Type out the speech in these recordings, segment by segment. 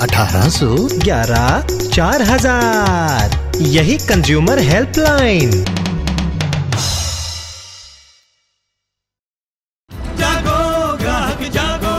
1811 4000। यही consumer helpline. जागो ग्राहक जागो।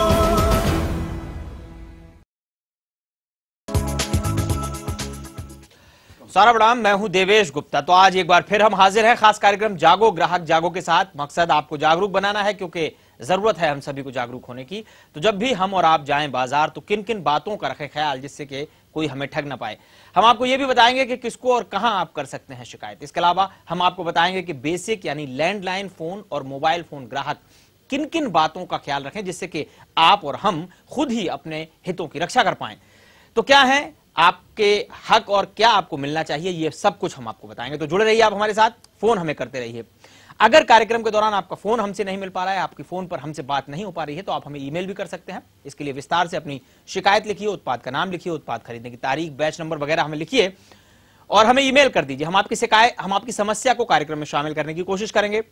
सारा प्रणाम, मैं हूं देवेश गुप्ता। तो आज एक बार फिर हम हाजिर हैं खास कार्यक्रम जागो ग्राहक जागो के साथ। मकसद आपको जागरूक बनाना है, क्योंकि जरूरत है हम सभी को जागरूक होने की। तो जब भी हम और आप जाएं बाजार, तो किन किन बातों का रखें ख्याल, जिससे कि कोई हमें ठग ना पाए। हम आपको यह भी बताएंगे कि किसको और कहां आप कर सकते हैं शिकायत। इसके अलावा हम आपको बताएंगे कि बेसिक यानी लैंडलाइन फोन और मोबाइल फोन ग्राहक किन किन बातों का ख्याल रखें, जिससे कि आप और हम खुद ही अपने हितों की रक्षा कर पाएं। तो क्या है आपके हक और क्या आपको मिलना चाहिए, ये सब कुछ हम आपको बताएंगे। तो जुड़े रहिए आप हमारे साथ, फोन हमें करते रहिए। अगर कार्यक्रम के दौरान आपका फोन हमसे नहीं मिल पा रहा है, आपकी फोन पर हमसे बात नहीं हो पा रही है, तो आप हमें ईमेल भी कर सकते हैं। इसके लिए विस्तार से अपनी शिकायत लिखिए, उत्पाद का नाम लिखिए, उत्पाद खरीदने की तारीख, बैच नंबर वगैरह हमें लिखिए और हमें ईमेल कर दीजिए। हम आपकी समस्या को कार्यक्रम में शामिल करने की कोशिश करेंगे।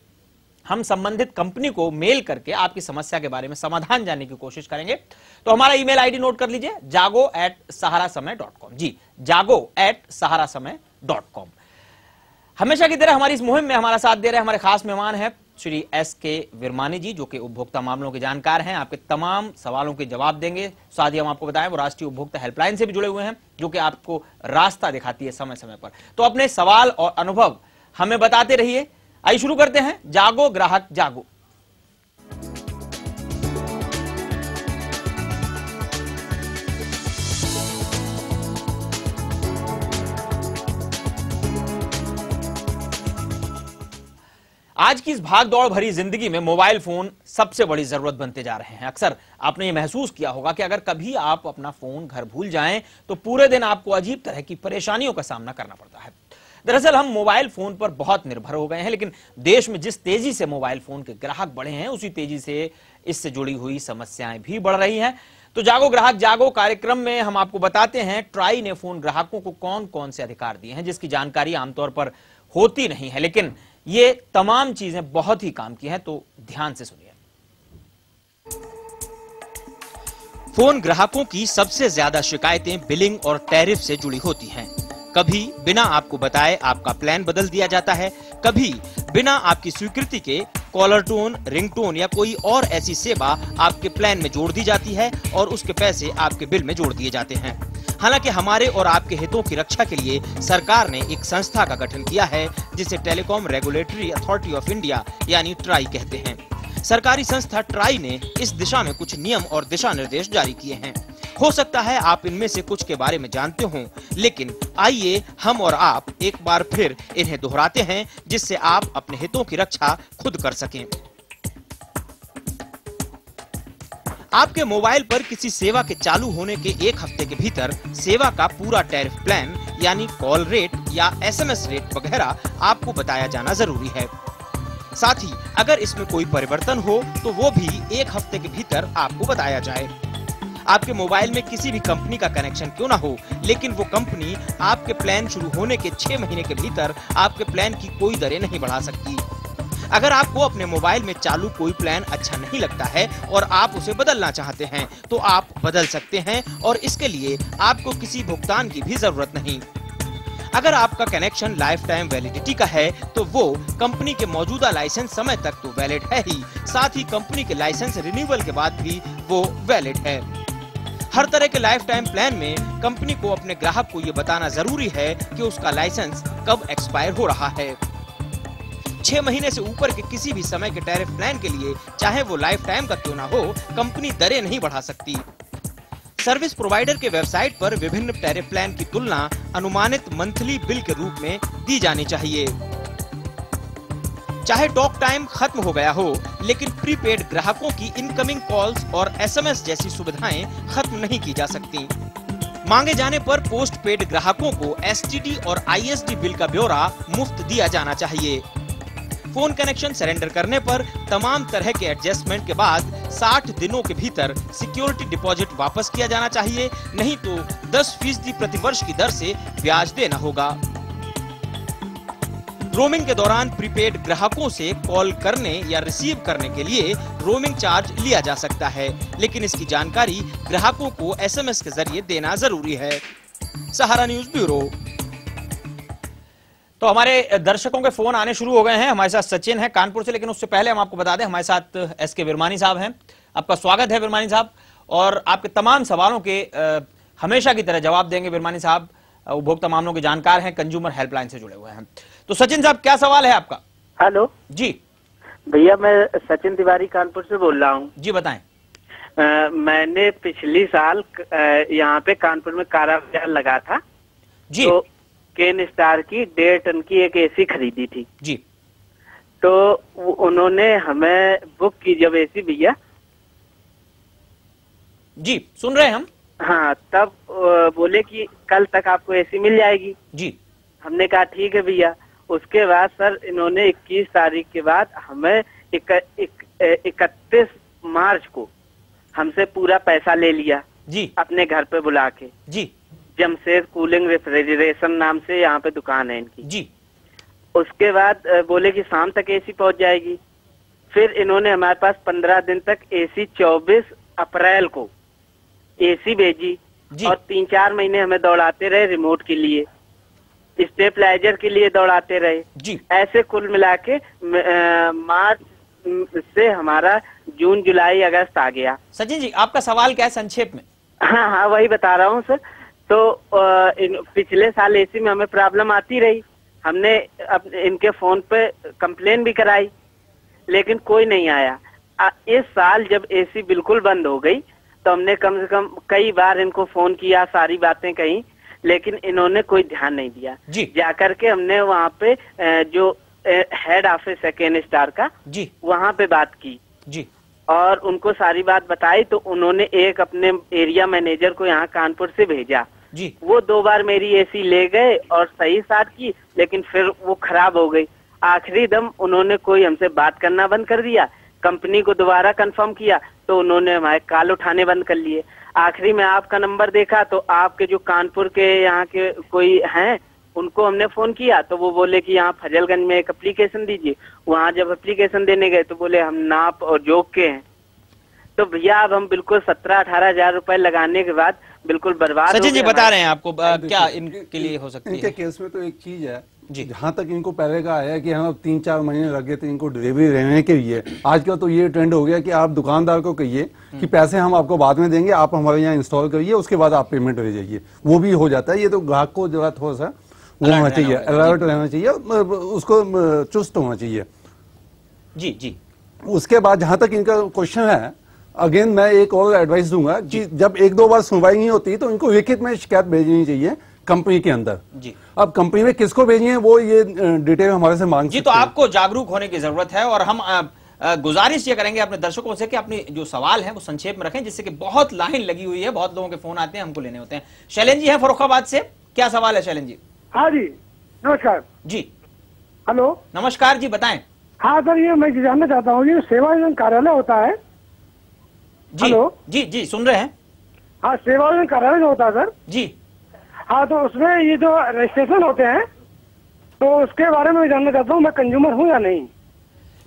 हम संबंधित कंपनी को मेल करके आपकी समस्या के बारे में समाधान जानने की कोशिश करेंगे। तो हमारा ईमेल आईडी नोट कर लीजिए, jago@saharasamay.com। जी, jago@saharasamay.com। हमेशा की तरह हमारी इस मुहिम में हमारा साथ दे रहे हमारे खास मेहमान हैं श्री SK विरमानी जी, जो कि उपभोक्ता मामलों के जानकार हैं। आपके तमाम सवालों के जवाब देंगे। साथ ही हम आपको बताएं, वो राष्ट्रीय उपभोक्ता हेल्पलाइन से भी जुड़े हुए हैं, जो कि आपको रास्ता दिखाती है समय समय पर। तो अपने सवाल और अनुभव हमें बताते रहिए। आइए शुरू करते हैं जागो ग्राहक जागो। आज की इस भागदौड़ भरी जिंदगी में मोबाइल फोन सबसे बड़ी जरूरत बनते जा रहे हैं। अक्सर आपने ये महसूस किया होगा कि अगर कभी आप अपना फोन घर भूल जाएं, तो पूरे दिन आपको अजीब तरह की परेशानियों का सामना करना पड़ता है। दरअसल हम मोबाइल फोन पर बहुत निर्भर हो गए हैं, लेकिन देश में जिस तेजी से मोबाइल फोन के ग्राहक बढ़े हैं, उसी तेजी से इससे जुड़ी हुई समस्याएं भी बढ़ रही हैं। तो जागो ग्राहक जागो कार्यक्रम में हम आपको बताते हैं ट्राई ने फोन ग्राहकों को कौन कौन से अधिकार दिए हैं, जिसकी जानकारी आमतौर पर होती नहीं है, लेकिन ये तमाम चीजें बहुत ही काम की हैं। तो ध्यान से सुनिए। फोन ग्राहकों की सबसे ज्यादा शिकायतें बिलिंग और टैरिफ से जुड़ी होती हैं। कभी बिना आपको बताए आपका प्लान बदल दिया जाता है, कभी बिना आपकी स्वीकृति के कॉलर टोन, रिंगटोन या कोई और ऐसी सेवा आपके प्लान में जोड़ दी जाती है और उसके पैसे आपके बिल में जोड़ दिए जाते हैं। हालांकि हमारे और आपके हितों की रक्षा के लिए सरकार ने एक संस्था का गठन किया है, जिसे telecom regulatory authority of India यानी ट्राई कहते हैं। सरकारी संस्था ट्राई ने इस दिशा में कुछ नियम और दिशा निर्देश जारी किए हैं। हो सकता है आप इनमें से कुछ के बारे में जानते हों, लेकिन आइए हम और आप एक बार फिर इन्हें दोहराते हैं, जिससे आप अपने हितों की रक्षा खुद कर सकें। आपके मोबाइल पर किसी सेवा के चालू होने के 1 हफ्ते के भीतर सेवा का पूरा टैरिफ प्लान यानी कॉल रेट या SMS रेट वगैरह आपको बताया जाना जरूरी है। साथ ही अगर इसमें कोई परिवर्तन हो तो वो भी 1 हफ्ते के भीतर आपको बताया जाए। आपके मोबाइल में किसी भी कंपनी का कनेक्शन क्यों ना हो, लेकिन वो कंपनी आपके प्लान शुरू होने के 6 महीने के भीतर आपके प्लान की कोई दरें नहीं बढ़ा सकती। अगर आपको अपने मोबाइल में चालू कोई प्लान अच्छा नहीं लगता है और आप उसे बदलना चाहते हैं, तो आप बदल सकते हैं और इसके लिए आपको किसी भुगतान की भी जरूरत नहीं। अगर आपका कनेक्शन लाइफ टाइम वैलिडिटी का है, तो वो कंपनी के मौजूदा लाइसेंस समय तक तो वैलिड है ही, साथ ही कंपनी के लाइसेंस रिन्यूअल के बाद भी वो वैलिड है। हर तरह के लाइफ टाइम प्लान में कंपनी को अपने ग्राहक को ये बताना जरूरी है कि उसका लाइसेंस कब एक्सपायर हो रहा है। 6 महीने से ऊपर के किसी भी समय के टैरिफ प्लान के लिए, चाहे वो लाइफ टाइम का क्यों ना हो, कंपनी दरें नहीं बढ़ा सकती। सर्विस प्रोवाइडर के वेबसाइट पर विभिन्न टैरिफ प्लान की तुलना अनुमानित मंथली बिल के रूप में दी जानी चाहिए। चाहे टॉक टाइम खत्म हो गया हो, लेकिन प्रीपेड ग्राहकों की इनकमिंग कॉल्स और SMS जैसी सुविधाएं खत्म नहीं की जा सकती। मांगे जाने पर पोस्ट पेड ग्राहकों को STD और ISD बिल का ब्यौरा मुफ्त दिया जाना चाहिए। फोन कनेक्शन सरेंडर करने पर तमाम तरह के एडजस्टमेंट के बाद 60 दिनों के भीतर सिक्योरिटी डिपॉजिट वापस किया जाना चाहिए, नहीं तो 10% प्रतिवर्ष की दर से ब्याज देना होगा। रोमिंग के दौरान प्रीपेड ग्राहकों से कॉल करने या रिसीव करने के लिए रोमिंग चार्ज लिया जा सकता है, लेकिन इसकी जानकारी ग्राहकों को एसएमएस के जरिए देना जरूरी है। सहारा न्यूज ब्यूरो। तो हमारे दर्शकों के फोन आने शुरू हो गए हैं। हमारे साथ सचिन है कानपुर से, लेकिन उससे पहले हम आपको बता दें हमारे साथ एसके विरमानी साहब हैं। आपका स्वागत है विरमानी साहब, और आपके तमाम सवालों के हमेशा की तरह जवाब देंगे। विरमानी साहब उपभोक्ता मामलों के जानकार हैं, कंज्यूमर हेल्पलाइन से जुड़े हुए हैं। तो सचिन साहब, क्या सवाल है आपका? हेलो जी भैया, मैं सचिन तिवारी कानपुर से बोल रहा हूँ। जी बताएं। मैंने पिछली साल यहाँ पे कानपुर में कारा बाजार लगा था जी। तो केन स्टार की 1.5 टन की एक एसी खरीदी थी जी। तो उन्होंने हमें बुक की जब एसी भैया। जी सुन रहे हैं हम। हाँ, तब बोले कि कल तक आपको एसी मिल जाएगी। जी। हमने कहा ठीक है भैया। उसके बाद सर इन्होंने 21 तारीख के बाद हमें 31 मार्च को हमसे पूरा पैसा ले लिया जी। अपने घर पे बुला के। जी। जमशेद कूलिंग रेफ्रिजरेशन नाम से यहाँ पे दुकान है इनकी। जी। उसके बाद बोले कि शाम तक एसी पहुंच जाएगी। फिर इन्होंने हमारे पास 15 दिन तक एसी 24 अप्रैल को एसी भेजी और 3-4 महीने हमें दौड़ाते रहे रिमोट के लिए, स्टेबलाइजर के लिए दौड़ाते रहे जी। ऐसे कुल मिला के मार्च से हमारा जून जुलाई अगस्त आ गया। सचिन जी, आपका सवाल क्या है संक्षेप में? हाँ हाँ, वही बता रहा हूँ सर। तो पिछले साल एसी में हमें प्रॉब्लम आती रही। हमने इनके फोन पे कंप्लेन भी कराई, लेकिन कोई नहीं आया। इस साल जब एसी बिल्कुल बंद हो गई तो हमने कम से कम कई बार इनको फोन किया, सारी बातें कही, लेकिन इन्होंने कोई ध्यान नहीं दिया। जाकर के हमने वहाँ पे जो हेड ऑफिस है केन स्टार का जी, वहाँ पे बात की जी, और उनको सारी बात बताई। तो उन्होंने एक अपने एरिया मैनेजर को यहाँ कानपुर से भेजा जी। वो 2 बार मेरी एसी ले गए और सही साथ की, लेकिन फिर वो खराब हो गई। आखिरी दम उन्होंने कोई हमसे बात करना बंद कर दिया। कंपनी को दोबारा कंफर्म किया तो उन्होंने हमारे कॉल उठाने बंद कर लिए। आखिरी में आपका नंबर देखा तो आपके जो कानपुर के यहाँ के कोई हैं उनको हमने फोन किया तो वो बोले कि यहाँ फजलगंज में एक एप्लीकेशन दीजिए। वहाँ जब एप्लीकेशन देने गए तो बोले हम नाप और जोक के हैं। तो भैया अब हम बिल्कुल 17-18 हजार रुपए लगाने के बाद बिल्कुल बर्बाद। सचिन जी बता रहे हैं आपको क्या इनके लिए हो सकती है? इनके केस में तो एक चीज है जी, जहाँ तक इनको पहले का आया कि हम 3-4 महीने लगे थे इनको डिलीवरी रहने के लिए। आजकल तो ये ट्रेंड हो गया कि आप दुकानदार को कहिए कि पैसे हम आपको बाद में देंगे, आप हमारे यहाँ इंस्टॉल करिए, उसके बाद आप पेमेंट ले जाइए। वो भी हो जाता है। ये तो ग्राहक को जो है थोड़ा सा वो होना चाहिए, अलर्ट रहना चाहिए, उसको चुस्त होना चाहिए जी जी। उसके बाद जहां तक इनका क्वेश्चन है, अगेन मैं एक और एडवाइस दूंगा कि जब 1-2 बार सुनवाई नहीं होती तो इनको लिखित में शिकायत भेजनी चाहिए कंपनी के अंदर जी। अब कंपनी में किसको भेजनी है वो ये डिटेल हमारे से मांग जी। तो आपको जागरूक होने की जरूरत है, और हम गुजारिश ये करेंगे अपने दर्शकों से कि अपनी जो सवाल है वो संक्षेप में रखें, जिससे कि बहुत लाइन लगी हुई है, बहुत लोगों के फोन आते हैं, हमको लेने होते हैं। शैलेंद्र जी हैं फर्रुखाबाद से, क्या सवाल है शैलेंद्र जी? हाँ जी नमस्कार जी। हेलो नमस्कार जी, बताएं। हाँ सर, ये मैं जानना चाहता हूँ, ये सेवा योजना कार्यालय होता है जी? हेलो जी जी सुन रहे हैं। हाँ, सेवा योजना कार्यालय जो होता है सर जी। हाँ, तो उसमें ये जो रजिस्ट्रेशन होते हैं तो उसके बारे में जानना चाहता हूँ, मैं कंज्यूमर हूँ या नहीं।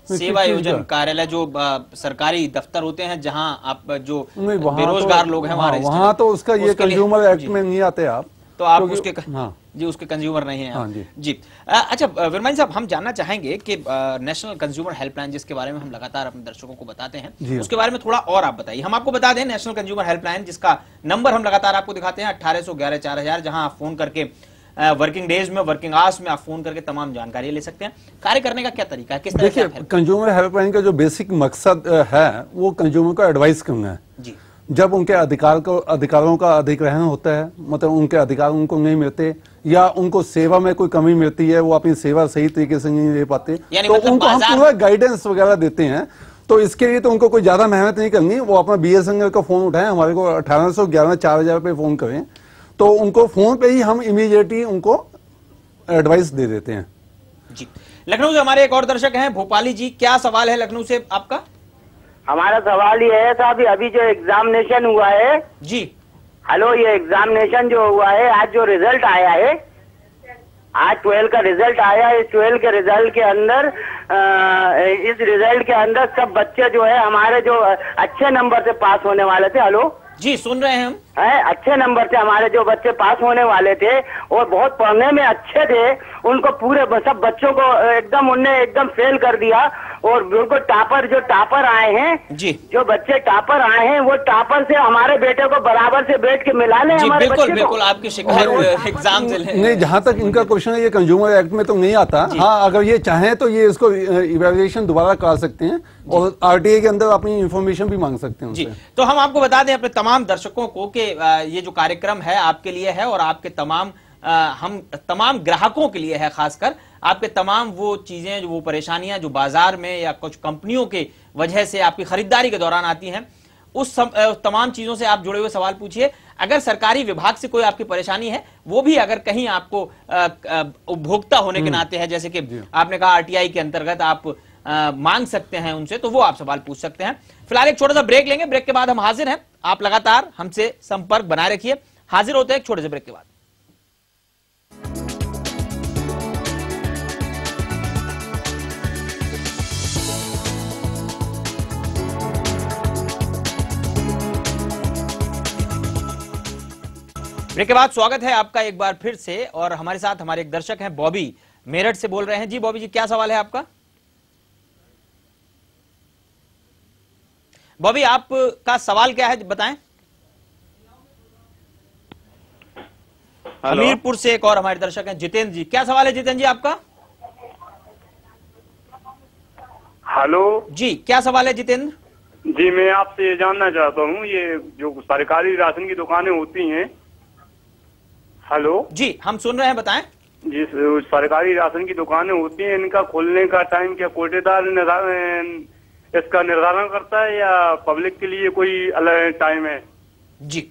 सेवा योजना कार्यालय जो सरकारी दफ्तर होते हैं जहां आप जो बेरोजगार लोग हैं वहाँ तो उसका ये कंज्यूमर एक्ट में नहीं आते आप, तो आप उसके जी उसके कंज्यूमर नहीं है आप। जी। अच्छा विरमानी साहब, हम जानना चाहेंगे कि नेशनल कंज्यूमर हेल्पलाइन जिसके बारे में हम लगातार अपने दर्शकों को बताते हैं, उसके बारे में थोड़ा और आप बताइए। हम आपको बता दें नेशनल कंज्यूमर हेल्पलाइन जिसका नंबर हम लगातार आपको दिखाते हैं 1811-4000, जहां आप फोन करके वर्किंग डेज में, वर्किंग आवर्स में आप फोन करके तमाम जानकारी ले सकते हैं। कार्य करने का क्या तरीका है, किस तरह से? देखिए, कंज्यूमर हेल्पलाइन का जो बेसिक मकसद है वो कंज्यूमर को एडवाइस करना है जी। जब उनके अधिकारों का अधिग्रहण होता है, मतलब उनके अधिकार उनको नहीं मिलते या उनको सेवा में कोई कमी मिलती है, वो अपनी सेवा सही तरीके से नहीं दे पाते, तो मतलब उनको हम पूरा गाइडेंस वगैरह देते हैं। तो इसके लिए तो उनको कोई ज्यादा मेहनत नहीं करनी, वो अपना BSNL का फोन उठाएं, हमारे को 1811-4000 पे फोन करें, तो उनको फोन पे ही हम इमीडिएटली उनको एडवाइस दे देते हैं जी। लखनऊ से हमारे एक और दर्शक हैं, भोपाली जी, क्या सवाल है लखनऊ से आपका? हमारा सवाल ये है साहब, अभी जो एग्जामिनेशन हुआ है जी। हेलो, ये एग्जामिनेशन जो हुआ है, आज जो रिजल्ट आया है, आज 12 का रिजल्ट आया। इस 12 के रिजल्ट के अंदर सब बच्चे जो है हमारे जो अच्छे नंबर से पास होने वाले थे। हेलो जी, सुन रहे हैं हम। अच्छे नंबर से हमारे जो बच्चे पास होने वाले थे और बहुत पढ़ने में अच्छे थे, उनको पूरे सब बच्चों को उनने एकदम फेल कर दिया। और बिल्कुल जो टॉपर आए हैं जी, जो बच्चे टॉपर आए हैं, वो टॉपर से हमारे बेटे को बराबर से बैठ के मिला लें हमारे बिल्कुल बिल्कुल आपकी शिकायत एग्जाम से नहीं, जहां तक इनका क्वेश्चन है, ये कंज्यूमर एक्ट में तो नहीं आता। हाँ, अगर ये चाहें तो ये इसको इवैल्यूएशन दोबारा कर सकते हैं और आरटीए के अंदर अपनी इंफॉर्मेशन भी मांग सकते हैं जी। तो हम आपको बता दें अपने तमाम दर्शकों को कि ये जो कार्यक्रम है आपके लिए है और आपके हम तमाम ग्राहकों के लिए है। खासकर आपके तमाम वो चीजें, जो वो परेशानियां जो बाजार में या कुछ कंपनियों के वजह से आपकी खरीदारी के दौरान आती हैं, उस तमाम चीजों से आप जुड़े हुए सवाल पूछिए। अगर सरकारी विभाग से कोई आपकी परेशानी है, वो भी अगर कहीं आपको उपभोक्ता होने के नाते है, जैसे कि आपने कहा आरटीआई के अंतर्गत आप मांग सकते हैं उनसे, तो वो आप सवाल पूछ सकते हैं। फिलहाल एक छोटा सा ब्रेक लेंगे, ब्रेक के बाद हम हाजिर हैं। आप लगातार हमसे संपर्क बनाए रखिए। हाजिर होते हैं एक छोटे से ब्रेक के बाद। ब्रेक के बाद स्वागत है आपका एक बार फिर से। और हमारे साथ हमारे एक दर्शक हैं, बॉबी मेरठ से बोल रहे हैं। जी बॉबी जी, क्या सवाल है आपका? बॉबी, आपका सवाल क्या है बताएं। हमीरपुर से एक और हमारे दर्शक हैं, जितेंद्र जी। क्या सवाल है जितेंद्र जी आपका? हेलो जी, क्या सवाल है जितेंद्र? जी, मैं आपसे ये जानना चाहता हूँ, ये जो सरकारी राशन की दुकानें होती हैं। हेलो जी, हम सुन रहे हैं, बताएं। जी, सरकारी राशन की दुकानें होती हैं, इनका खोलने का टाइम क्या कोटेदार इसका निर्धारण करता है या पब्लिक के लिए कोई अलग टाइम है? जी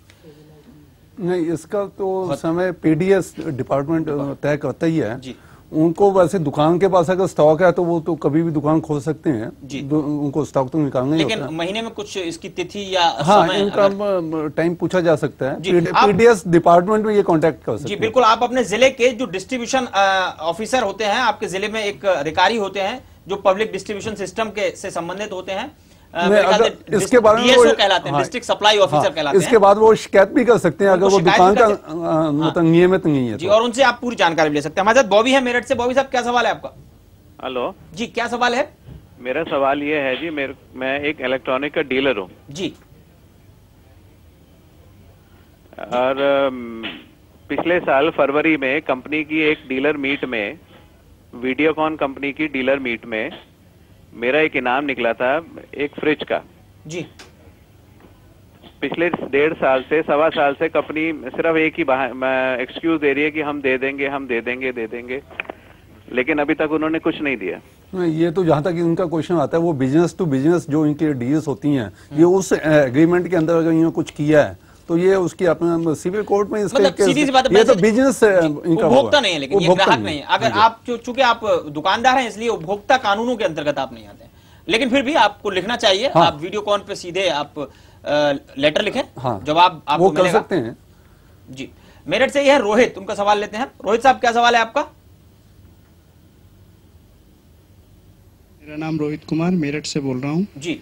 नहीं, इसका तो समय पीडीएस डिपार्टमेंट तय करता ही है जी। उनको वैसे दुकान के पास अगर स्टॉक है तो वो तो कभी भी दुकान खोल सकते हैं जी। उनको स्टॉक तो निकालना ही होता है। लेकिन महीने में कुछ इसकी तिथि या हाँ, इनका टाइम पूछा जा सकता है। पीडीएस डिपार्टमेंट में ये कांटेक्ट कर सकते हैं। जी बिल्कुल, आप अपने जिले के जो डिस्ट्रीब्यूशन ऑफिसर होते हैं, आपके जिले में एक अधिकारी होते हैं जो पब्लिक डिस्ट्रीब्यूशन सिस्टम के से संबंधित होते हैं, इसके बारे में वो कहलाते हैं, डिस्ट्रिक्ट सप्लाई ऑफिसर कहलाते हैं। इसके बाद वो शिकायत भी कर सकते हैं अगर वो दुकान का नियमित नहीं है जी, और उनसे आप पूरी जानकारी ले सकते हैं। हमारे साथ बॉबी है मेरठ से। बॉबी साहब, क्या सवाल है आपका? हेलो जी, क्या सवाल है? मेरा सवाल ये है जी, मैं एक इलेक्ट्रॉनिक का डीलर हूँ जी, और पिछले साल फरवरी में कंपनी की एक डीलर मीट में, वीडियोकॉन कंपनी की डीलर मीट में मेरा एक इनाम निकला था, एक फ्रिज का जी। पिछले 1.5 साल से 1.25 साल से कंपनी सिर्फ एक ही एक्सक्यूज दे रही है कि हम दे देंगे, लेकिन अभी तक उन्होंने कुछ नहीं दिया। ये तो जहां तक इनका क्वेश्चन आता है, वो बिजनेस टू बिजनेस जो इनके डील्स होती हैं, ये उस एग्रीमेंट के अंदर अगर इन्होंने कुछ किया है तो ये उसकी अपना सिविल कोर्ट में इसका ये तो बिजनेस उपभोक्ता नहीं है, लेकिन ये ग्राहक नहीं है। अगर आप चूंकि आप दुकानदार हैं, इसलिए उपभोक्ता कानूनों के अंतर्गत आप नहीं आते, लेकिन फिर भी आपको लिखना चाहिए। हाँ। आप वीडियोकॉन पे सीधे आप लेटर लिखें। हाँ। जवाब आपको कर सकते हैं जी। मेरठ से ये है रोहित, उनका सवाल लेते हैं। रोहित साहब, क्या सवाल है आपका? मेरा नाम रोहित कुमार, मेरठ से बोल रहा हूँ जी।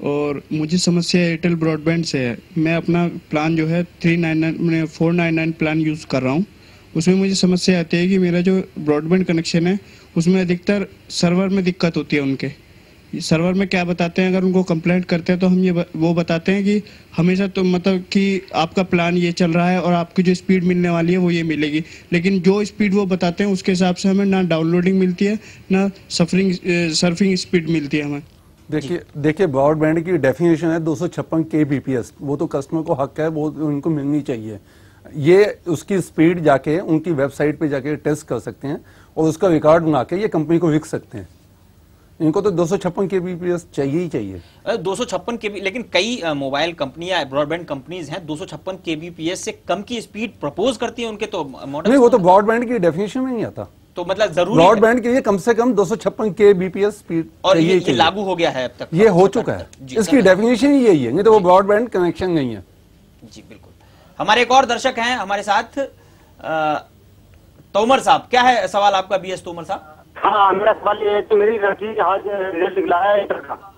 और मुझे समस्या एयरटेल ब्रॉडबैंड से है। मैं अपना प्लान जो है 499 प्लान यूज़ कर रहा हूँ। उसमें मुझे समस्या आती है कि मेरा जो ब्रॉडबैंड कनेक्शन है उसमें अधिकतर सर्वर में दिक्कत होती है। उनके सर्वर में क्या बताते हैं, अगर उनको कंप्लेंट करते हैं तो हम वो बताते हैं कि हमेशा तो मतलब कि आपका प्लान ये चल रहा है और आपकी जो स्पीड मिलने वाली है वो ये मिलेगी, लेकिन जो स्पीड वो बताते हैं उसके हिसाब से हमें ना डाउनलोडिंग मिलती है ना सर्फिंग स्पीड मिलती है हमें। देखिए ब्रॉडबैंड की डेफिनेशन है 256 kbps। वो तो कस्टमर को हक है, वो उनको मिलनी चाहिए। ये उसकी स्पीड जाके उनकी वेबसाइट पे जाके टेस्ट कर सकते हैं और उसका रिकॉर्ड बना के ये कंपनी को विक सकते हैं। इनको तो 256 kbps चाहिए ही चाहिए। 256 kb, लेकिन कई मोबाइल कंपनियां, ब्रॉडबैंड कंपनीज हैं 256 kbps से कम की स्पीड प्रपोज करती है। उनके तो मॉडल नहीं, वो तो ब्रॉडबैंड की डेफिनेशन में नहीं आता। तो मतलब जरूरी ब्रॉडबैंड के लिए कम से कम 256 kbps स्पीड और ये लागू हो गया है अब तक, ये हो चुका है। इसकी डेफिनेशन ही यही है, नहीं तो वो ब्रॉडबैंड कनेक्शन नहीं है जी। बिल्कुल। हमारे एक और दर्शक हैं हमारे साथ, तोमर साहब, क्या है सवाल आपका बीएस तोमर साहब? हाँ, मेरा सवाल ये है कि मेरी लड़की आज रिजल्ट निकला है इंटर का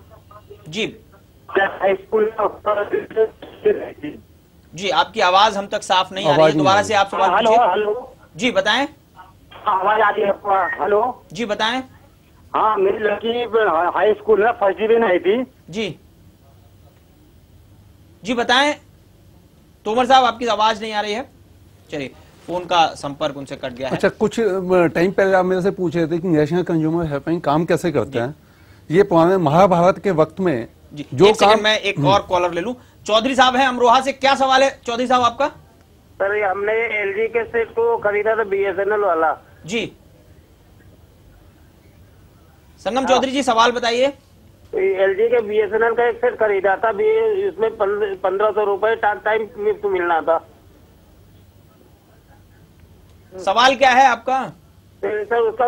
जी। हाई स्कूल जी, आपकी आवाज हम तक साफ नहीं आ रही है, दोबारा से आप सवाल पूछिए। हेलो जी बताएं। हाँ, आवाज आ रही है आपको? हेलो जी बताएं। हाँ, मेरी लड़की हाई स्कूल में फर्स्ट डिवीजन आई थी। जी जी बताएं। तोमर साहब आपकी आवाज नहीं आ रही है, चलिए फोन का संपर्क उनसे कट गया है। अच्छा, कुछ टाइम पहले आप मेरे से पूछ रहे थे कि नेशनल कंज्यूमर हेल्पलाइन काम कैसे करते हैं। ये पुराने महाभारत के वक्त में जो काम, मैं एक और कॉलर ले लूं। चौधरी साहब हैं अमरोहा से, क्या सवाल है चौधरी साहब आपका? सर, हमने एलजी के सेट को खरीदा था, बीएसएनएल वाला। जी संगम चौधरी जी, सवाल बताइए। एलजी के बीएसएनएल का एक सेट खरीदा था, इसमें 1500 रुपए टाइम मिलना था। सवाल क्या है आपका? सर, उसका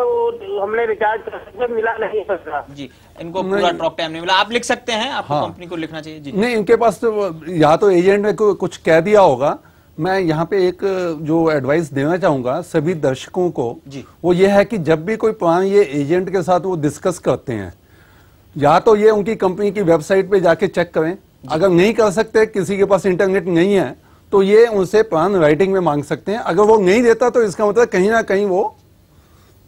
हमने रिचार्ज मिला नहीं सर जी, इनको पूरा टॉक टाइम नहीं मिला। आप लिख सकते हैं, आपको कंपनी को लिखना चाहिए जी। नहीं, इनके पास तो या तो एजेंट ने कुछ कह दिया होगा। मैं यहाँ पे एक जो एडवाइस देना चाहूंगा सभी दर्शकों को, वो ये है कि जब भी कोई प्लान ये एजेंट के साथ वो डिस्कस करते हैं, या तो ये उनकी कंपनी की वेबसाइट पे जाके चेक करें। अगर नहीं कर सकते, किसी के पास इंटरनेट नहीं है, तो ये उनसे प्लान राइटिंग में मांग सकते हैं। अगर वो नहीं देता तो इसका मतलब कहीं ना कहीं वो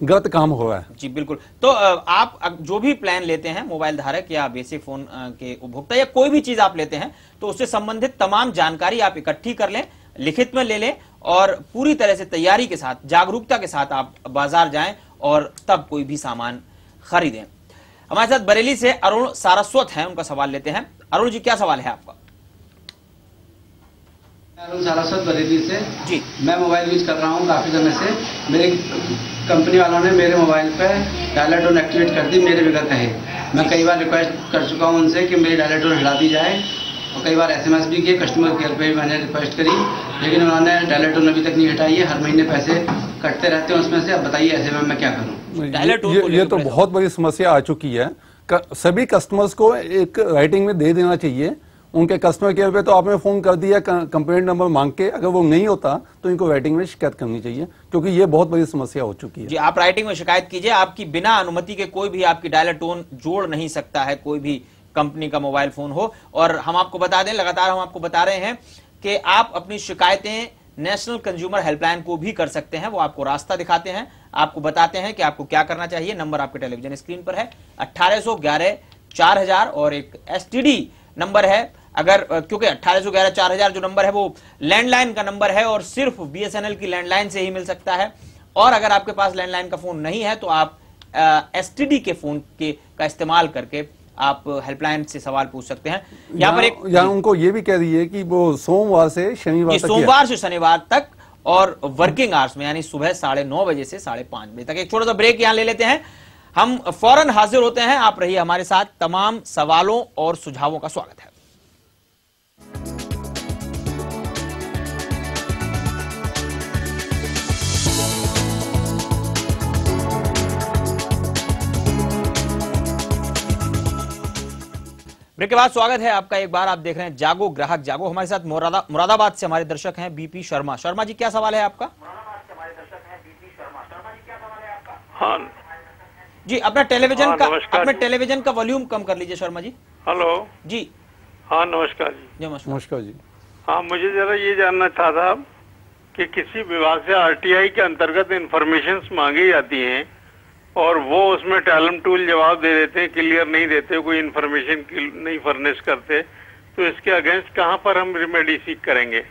गलत काम हो रहा है। जी बिल्कुल। तो आप जो भी प्लान लेते हैं, मोबाइल धारक या बेसिक फोन के उपभोक्ता या कोई भी चीज आप लेते हैं, तो उससे संबंधित तमाम जानकारी आप इकट्ठी कर लें, लिखित में ले लें और पूरी तरह से तैयारी के साथ, जागरूकता के साथ आप बाजार जाएं और तब कोई भी सामान खरीदें। हमारे साथ बरेली से अरुण सारस्वत हैं, उनका सवाल लेते हैं। अरुण जी, क्या सवाल है आपका? अरुण सारस्वत बरेली से जी। मैं मोबाइल यूज कर रहा हूँ काफी समय से। मेरी कंपनी वालों ने मेरे मोबाइल पे डायलर टोन एक्टिवेट कर दी मेरे बगैर कहे। मैं कई बार रिक्वेस्ट कर चुका हूँ उनसे कि मेरी डायलर टोन हटा दी जाए, और कई बार एसएमएस भी किए, कस्टमर केयर पे भी मैंने रिक्वेस्ट करी, लेकिन उन्होंने डायलर टोन अभी तक नहीं हटाई है। हर महीने पैसे कटते रहते हैं उसमें से। अब बताइए ऐसे में मैं क्या करूँ? ये तो बहुत बड़ी समस्या आ चुकी है। सभी कस्टमर्स को एक राइटिंग में दे देना चाहिए। उनके कस्टमर केयर पे तो आपने फोन कर दिया कंप्लेंट नंबर मांग के, अगर वो नहीं होता तो इनको राइटिंग में शिकायत करनी चाहिए, क्योंकि ये बहुत बड़ी समस्या हो चुकी है। जी, आप राइटिंग में शिकायत कीजिए। आपकी बिना अनुमति के कोई भी आपकी डायलर टोन जोड़ नहीं सकता है, कोई भी कंपनी का मोबाइल फोन हो। और हम आपको बता दें, लगातार हम आपको बता रहे हैं कि आप अपनी शिकायतें नेशनल कंज्यूमर हेल्पलाइन को भी कर सकते हैं। वो आपको रास्ता दिखाते हैं, आपको बताते हैं कि आपको क्या करना चाहिए। नंबर आपके टेलीविजन स्क्रीन पर है, 1811 4000, और एक एसटीडी नंबर है। अगर क्योंकि 1811 4000 जो नंबर है वो लैंडलाइन का नंबर है और सिर्फ बीएसएनएल की लैंडलाइन से ही मिल सकता है। और अगर आपके पास लैंडलाइन का फोन नहीं है तो आप एसटीडी के फोन का इस्तेमाल करके आप हेल्पलाइन से सवाल पूछ सकते हैं। यहाँ पर एक उनको ये भी कह दीजिए कि वो सोमवार से शनिवार तक, सोमवार से शनिवार तक, और वर्किंग आवर्स में, यानी सुबह 9:30 बजे से 5:30 बजे तक। एक छोटा सा ब्रेक यहाँ ले लेते हैं, हम फौरन हाजिर होते हैं। आप रहिए हमारे साथ, तमाम सवालों और सुझावों का स्वागत है। ब्रेक के बाद स्वागत है आपका एक बार। आप देख रहे हैं जागो ग्राहक जागो। हमारे साथ मुरादाबाद से हमारे दर्शक हैं बीपी शर्मा। शर्मा जी, क्या सवाल है आपका? हाँ जी, अपना टेलीविजन का वॉल्यूम कम कर लीजिए शर्मा जी। हेलो जी। हाँ नमस्कार जी। नमस्कार जी। हाँ, मुझे जरा ये जानना था कि किसी विभाग से आरटीआई के अंतर्गत इंफॉर्मेशन मांगी जाती हैं और वो उसमें टैलम टूल जवाब दे देते हैं, क्लियर नहीं देते, कोई इन्फॉर्मेशन नहीं फर्निश करते, तो इसके अगेंस्ट कहाँ पर हम रेमेडी सीख करेंगे?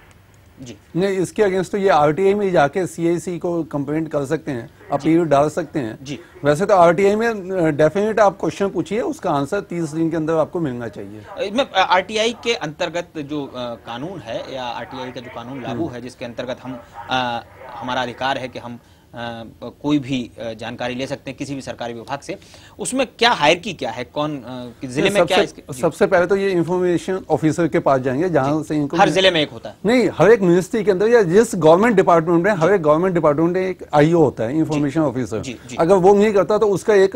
जी नहीं, इसके अगेंस्ट तो ये आरटीआई में जाके सीआईसी को कंप्लेंट कर सकते हैं, अपील डाल सकते हैं। जी, वैसे तो आरटीआई में डेफिनेट आप क्वेश्चन पूछिए, उसका आंसर 30 दिन के अंदर आपको मिलना चाहिए। इसमें आरटीआई के अंतर्गत जो कानून है या आरटीआई का जो कानून लागू है, जिसके अंतर्गत हम हमारा अधिकार है कि हम कोई भी जानकारी ले सकते हैं किसी भी सरकारी विभाग से, उसमें क्या हायरकी क्या है, कौन जिले में क्या? सबसे पहले तो ये इंफॉर्मेशन ऑफिसर के पास जाएंगे, जहां से इनको हर जिले में एक होता है। नहीं, हर एक मिनिस्ट्री के अंदर या जिस गवर्नमेंट डिपार्टमेंट में, हर एक गवर्नमेंट डिपार्टमेंट में एक आईओ होता है, इंफॉर्मेशन ऑफिसर। अगर वो नहीं करता तो उसका एक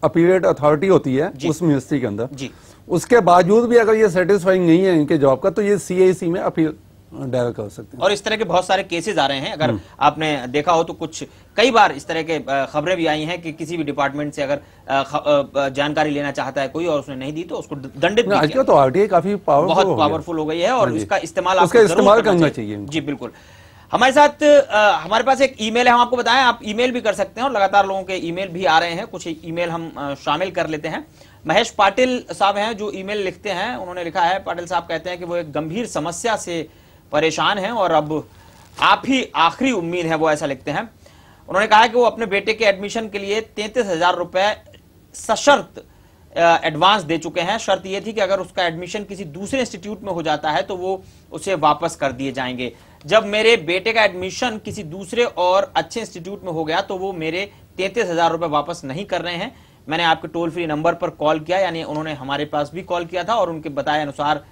अपीलेट अथॉरिटी होती है उस मिनिस्ट्री के अंदर। उसके बावजूद भी अगर ये सेटिस्फाइंग नहीं है इनके जॉब का, तो ये सीआईसी में अपील डायल कर सकते हैं। और इस तरह के बहुत सारे केसेस आ रहे हैं, अगर आपने देखा हो तो कुछ कई बार इस तरह के खबरें भी आई हैं कि किसी भी डिपार्टमेंट से अगर जानकारी लेना चाहता है कोई और उसने नहीं दी तो उसको दंडित भी आजकल तो आरटीआई काफी बहुत पावरफुल हो गई है और इसका इस्तेमाल करना चाहिए। जी बिल्कुल। हमारे साथ हमारे पास एक ईमेल है, हम आपको बताएं आप ईमेल भी कर सकते हैं और लगातार लोगों के ईमेल भी आ रहे हैं, कुछ ईमेल हम शामिल कर लेते हैं। महेश पाटिल साहब हैं जो ईमेल लिखते हैं, उन्होंने लिखा है, पाटिल साहब कहते हैं कि वो एक गंभीर समस्या से परेशान हैं और अब आप ही आखिरी उम्मीद है, वो ऐसा लिखते हैं। उन्होंने कहा कि वो अपने बेटे के एडमिशन के लिए 33,000 रुपए सशर्त एडवांस दे चुके हैं। शर्त यह थी कि अगर उसका एडमिशन किसी दूसरे इंस्टीट्यूट में हो जाता है तो वो उसे वापस कर दिए जाएंगे। जब मेरे बेटे का एडमिशन किसी दूसरे और अच्छे इंस्टीट्यूट में हो गया तो वो मेरे 33,000 रुपए वापस नहीं कर रहे हैं। मैंने आपके टोल फ्री नंबर पर कॉल किया, यानी उन्होंने हमारे पास भी कॉल किया था और उनके बताए अनुसार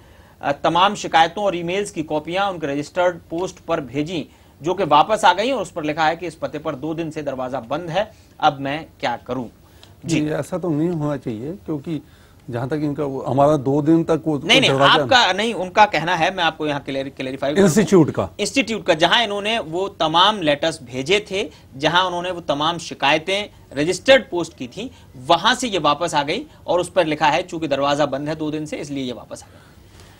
तमाम शिकायतों और ईमेल्स की कॉपियां उनके रजिस्टर्ड पोस्ट पर भेजी, जो कि वापस आ गई और उस पर लिखा है कि इस पते पर 2 दिन से दरवाजा बंद है, अब मैं क्या करूं। जी ऐसा तो नहीं होना चाहिए, क्योंकि जहां तक इनका हमारा 2 दिन तक वो नहीं आपका नहीं, उनका कहना है, मैं आपको यहाँ क्लेरिफाई इंस्टीट्यूट का जहां इन्होंने वो तमाम लेटर्स भेजे थे, जहां उन्होंने वो तमाम शिकायतें रजिस्टर्ड पोस्ट की थी, वहां से ये वापस आ गई और उस पर लिखा है चूंकि दरवाजा बंद है 2 दिन से, इसलिए ये वापस आ गई।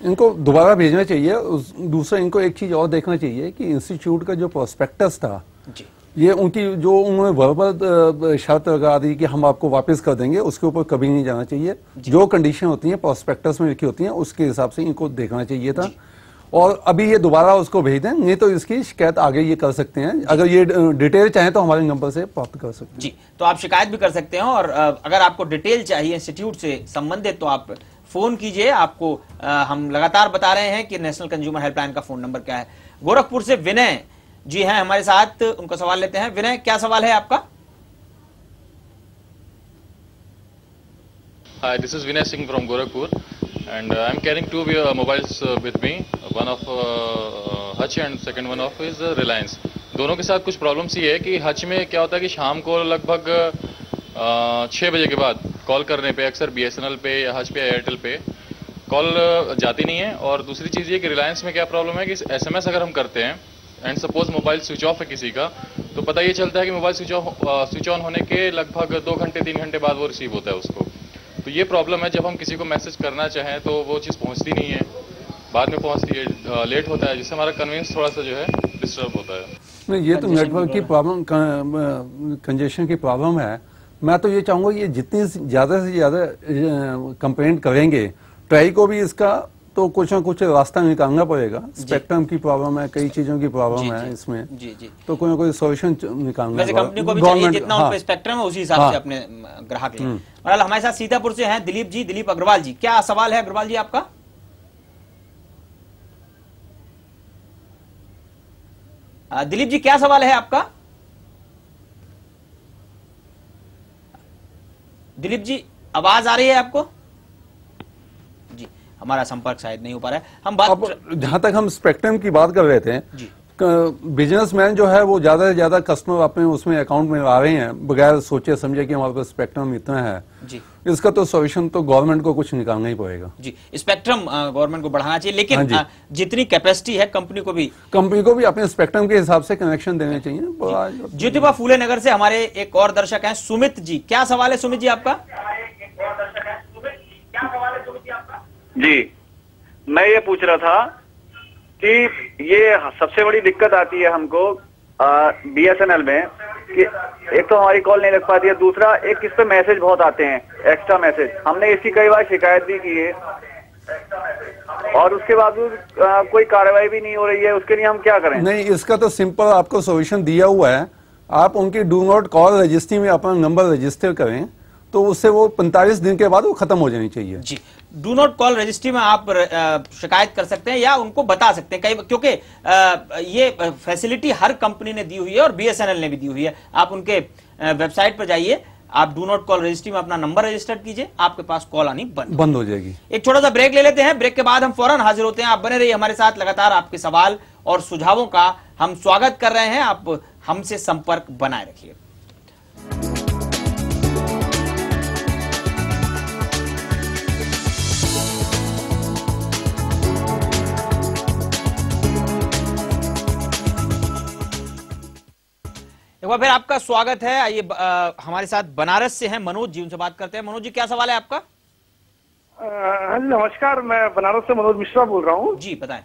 इनको दोबारा भेजना चाहिए। दूसरा इनको एक चीज और देखना चाहिए कि इंस्टीट्यूट का जो प्रोस्पेक्टस था जी, ये उनकी जो उन्होंने वर्बल शर्त लगा दी कि हम आपको वापस कर देंगे, उसके ऊपर कभी नहीं जाना चाहिए। जो कंडीशन होती हैं प्रोस्पेक्टस में लिखी होती हैं उसके हिसाब से इनको देखना चाहिए था। और अभी ये दोबारा उसको भेज दें, नहीं तो इसकी शिकायत आगे ये कर सकते हैं। अगर ये डिटेल चाहें तो हमारे नंबर से प्राप्त कर सकते हैं। जी, तो आप शिकायत भी कर सकते हैं और अगर आपको डिटेल चाहिए इंस्टीट्यूट से संबंधित तो आप फोन कीजिए। आपको हम लगातार बता रहे हैं कि नेशनल कंज्यूमर हेल्पलाइन का फोन नंबर क्या है। गोरखपुर से विनय जी हैं हमारे साथ, उनका सवाल लेते हैं। विनय, क्या सवाल है आपका? Hi, this is Vinay Singh from Gorakhpur and I'm carrying 2 mobiles with me, one of Hutch and second one of is Reliance. दोनों के साथ कुछ प्रॉब्लम्स ये है कि हच में क्या होता है कि शाम को लगभग 6 बजे के बाद कॉल करने पे अक्सर BSNL पे या हच पे या एयरटेल पे कॉल जाती नहीं है। और दूसरी चीज़ ये कि रिलायंस में क्या प्रॉब्लम है कि SMS अगर हम करते हैं and suppose mobile switch off है किसी का, तो पता ये चलता है कि मोबाइल स्विच ऑन होने के लगभग 2 घंटे 3 घंटे बाद वो रिसीव होता है उसको। तो ये प्रॉब्लम है, जब हम किसी को मैसेज करना चाहें तो वो चीज़ पहुंचती नहीं है, बाद में पहुंचती है, लेट होता है, जिससे हमारा कन्वीनियंस थोड़ा सा जो है डिस्टर्ब होता है। नहीं, ये तो नेटवर्क की प्रॉब्लम, कंजेशन की प्रॉब्लम है। मैं तो ये चाहूँगा ये जितनी ज़्यादा से ज़्यादा कंप्लेंट करेंगे, ट्राई को भी इसका तो कुछ ना कुछ रास्ता निकालना पड़ेगा। स्पेक्ट्रम की प्रॉब्लम है, कई चीजों की प्रॉब्लम है इसमें, तो कोई ना कोई सॉल्यूशन निकालना है। कंपनी को भी चाहिए जितना उन पे स्पेक्ट्रम है उसी हिसाब से अपने ग्राहक लें। और हमारे साथ सीतापुर से हैं दिलीप जी, दिलीप अग्रवाल जी, क्या सवाल है अग्रवाल जी आपका? दिलीप जी क्या सवाल है आपका? दिलीप जी आवाज आ रही है आपको? जी, हमारा संपर्क शायद नहीं हो पा रहा है। हम बात जहां तक हम स्पेक्ट्रम की बात कर रहे थे, बिजनेसमैन जो है वो ज्यादा से ज्यादा कस्टमर अपने उसमें अकाउंट में आ रहे हैं बगैर सोचे समझे कि हमारे पास स्पेक्ट्रम इतना है। जी, इसका तो सॉल्यूशन तो गवर्नमेंट को कुछ निकालना ही पड़ेगा। जी, स्पेक्ट्रम गवर्नमेंट को बढ़ाना चाहिए, लेकिन जितनी कैपेसिटी है कंपनी को भी अपने स्पेक्ट्रम के हिसाब से कनेक्शन देने चाहिए। ज्योतिबा फूले नगर से हमारे एक और दर्शक हैं सुमित जी, क्या सवाल है सुमित जी आपका? जी, मैं ये पूछ रहा था कि ये सबसे बड़ी दिक्कत आती है हमको BSNL में कि एक तो हमारी कॉल नहीं लग पाती है, दूसरा एक इस पे मैसेज बहुत आते हैं, एक्स्ट्रा मैसेज। हमने इसकी कई बार शिकायत भी की है और उसके बावजूद कोई कार्रवाई भी नहीं हो रही है। उसके लिए हम क्या करें? नहीं, इसका तो सिंपल आपको सॉल्यूशन दिया हुआ है। आप उनकी डू नॉट कॉल रजिस्ट्री में अपना नंबर रजिस्टर करें तो उससे वो 45 दिन के बाद वो खत्म हो जानी चाहिए। जी, डू नॉट कॉल रजिस्ट्री में आप शिकायत कर सकते हैं या उनको बता सकते हैं, क्योंकि ये फैसिलिटी हर कंपनी ने दी हुई है और BSNL ने भी दी हुई है। आप उनके वेबसाइट पर जाइए, आप डू नॉट कॉल रजिस्ट्री में अपना नंबर रजिस्टर कीजिए, आपके पास कॉल आनी बंद हो जाएगी। एक छोटा सा ब्रेक ले लेते हैं, ब्रेक के बाद हम फौरन हाजिर होते हैं। आप बने रहिए हमारे साथ, लगातार आपके सवाल और सुझावों का हम स्वागत कर रहे हैं। आप हमसे संपर्क बनाए रखिए। एक बार फिर आपका स्वागत है। आइए हमारे साथ बनारस से हैं मनोज जी, उनसे बात करते हैं। मनोज जी, क्या सवाल है आपका? हाँ जी, नमस्कार। मैं बनारस से मनोज मिश्रा बोल रहा हूँ। जी बताएं।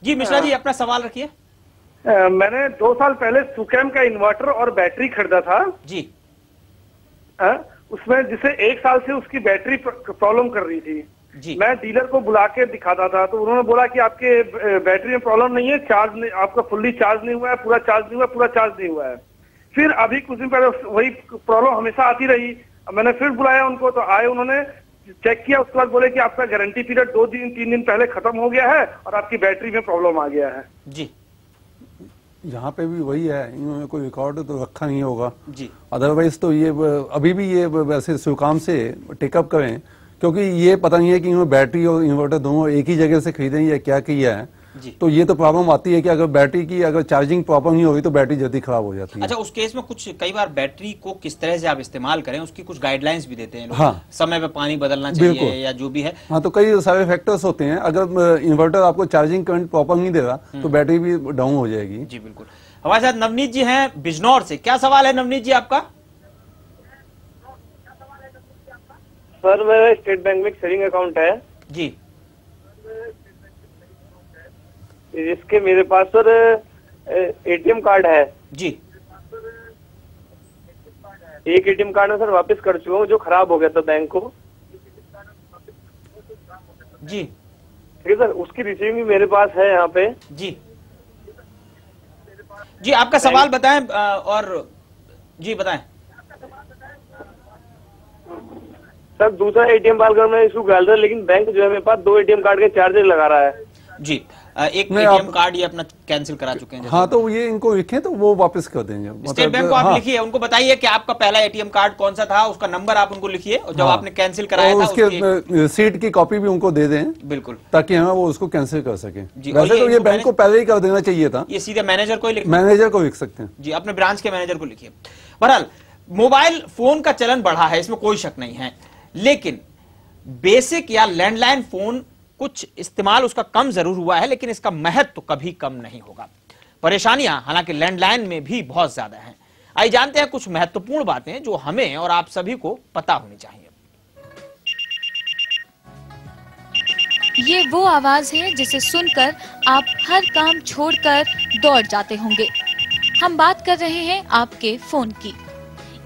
जी मिश्रा जी, अपना सवाल रखिए। मैंने 2 साल पहले सुकैम का इन्वर्टर और बैटरी खरीदा था जी। उसमें जिसे 1 साल से उसकी बैटरी प्रॉब्लम कर रही थी जी। मैं डीलर को बुला के दिखाता था तो उन्होंने बोला कि आपके बैटरी में प्रॉब्लम नहीं है, चार्ज नहीं, आपका फुल्ली चार्ज नहीं हुआ है, पूरा चार्ज नहीं हुआ, पूरा चार्ज नहीं हुआ है। फिर अभी कुछ दिन पहले वही प्रॉब्लम हमेशा आती रही। मैंने फिर बुलाया उनको, तो आए, उन्होंने चेक किया, उसके बाद बोले कि आपका गारंटी पीरियड 2-3 दिन पहले खत्म हो गया है और आपकी बैटरी में प्रॉब्लम आ गया है। जी, यहाँ पे भी वही है, इन्होंने कोई रिकॉर्ड तो रखा नहीं होगा जी। अदरवाइज तो ये अभी भी ये वैसे सुकाम से टेकअप करें, क्योंकि ये पता नहीं है कि इन्होंने बैटरी और इन्वर्टर दोनों एक ही जगह से खरीदे या क्या किया है। तो ये तो प्रॉब्लम आती है कि अगर बैटरी की अगर चार्जिंग प्रॉपर नहीं होगी तो बैटरी जल्दी खराब हो जाती है। अच्छा, उस केस में कुछ कई बार बैटरी को किस तरह से आप इस्तेमाल करें उसकी कुछ गाइडलाइंस भी देते हैं लोग। हाँ, समय पे पानी बदलना चाहिए या जो भी है। हाँ, तो कई सारे फैक्टर्स होते हैं। अगर इन्वर्टर आपको चार्जिंग करंट प्रॉपर नहीं दे रहा तो बैटरी भी डाउन हो जाएगी। जी बिल्कुल। हमारे साथ नवनीत जी हैं बिजनौर से। क्या सवाल है नवनीत जी आपका? सर, मेरा स्टेट बैंक में सेविंग अकाउंट है जी, जिसके मेरे पास सर एटीएम कार्ड है जी। एक एटीएम कार्ड में सर वापस कर चुका हूँ, जो खराब हो गया था बैंक को जी। ठीक है सर, उसकी रिसीविंग भी मेरे पास है यहाँ पे जी। जी आपका सवाल बताएं और जी बताएं। सर, दूसरा एटीएम कार्ड का मैं इशू कर रहा, लेकिन बैंक जो है मेरे पास 2 एटीएम कार्ड के चार्जेस लगा रहा है जी। एक एटीएम कार्ड ये अपना कैंसिल करा चुके हैं। हाँ, तो ये इनको लिखें तो वो वापस कर देंगे। स्टेट बैंक को आप लिखिए, उनको बताइए कि आपका पहला एटीएम कार्ड कौन सा था, उसका नंबर आप उनको लिखिए और जब आपने कैंसिल कराया था उसके रिसीट की कॉपी भी उनको दे दें। बिल्कुल, ताकि हमें वो उसको कैंसिल कर सके। वैसे तो ये बैंक को पहले ही कर देना चाहिए था। ये सीधे मैनेजर को ही मैनेजर को लिख सकते हैं जी, अपने ब्रांच के मैनेजर को लिखिए। बहरहाल मोबाइल फोन का चलन बढ़ा है, इसमें कोई शक नहीं है, लेकिन बेसिक या लैंडलाइन फोन कुछ इस्तेमाल उसका कम जरूर हुआ है, लेकिन इसका महत्व तो कभी कम नहीं होगा। परेशानियां हालांकि लैंडलाइन में भी बहुत ज्यादा हैं। आइए जानते हैं कुछ महत्वपूर्ण बातें जो हमें और आप सभी को पता होनी चाहिए। ये वो आवाज है जिसे सुनकर आप हर काम छोड़कर दौड़ जाते होंगे। हम बात कर रहे हैं आपके फोन की।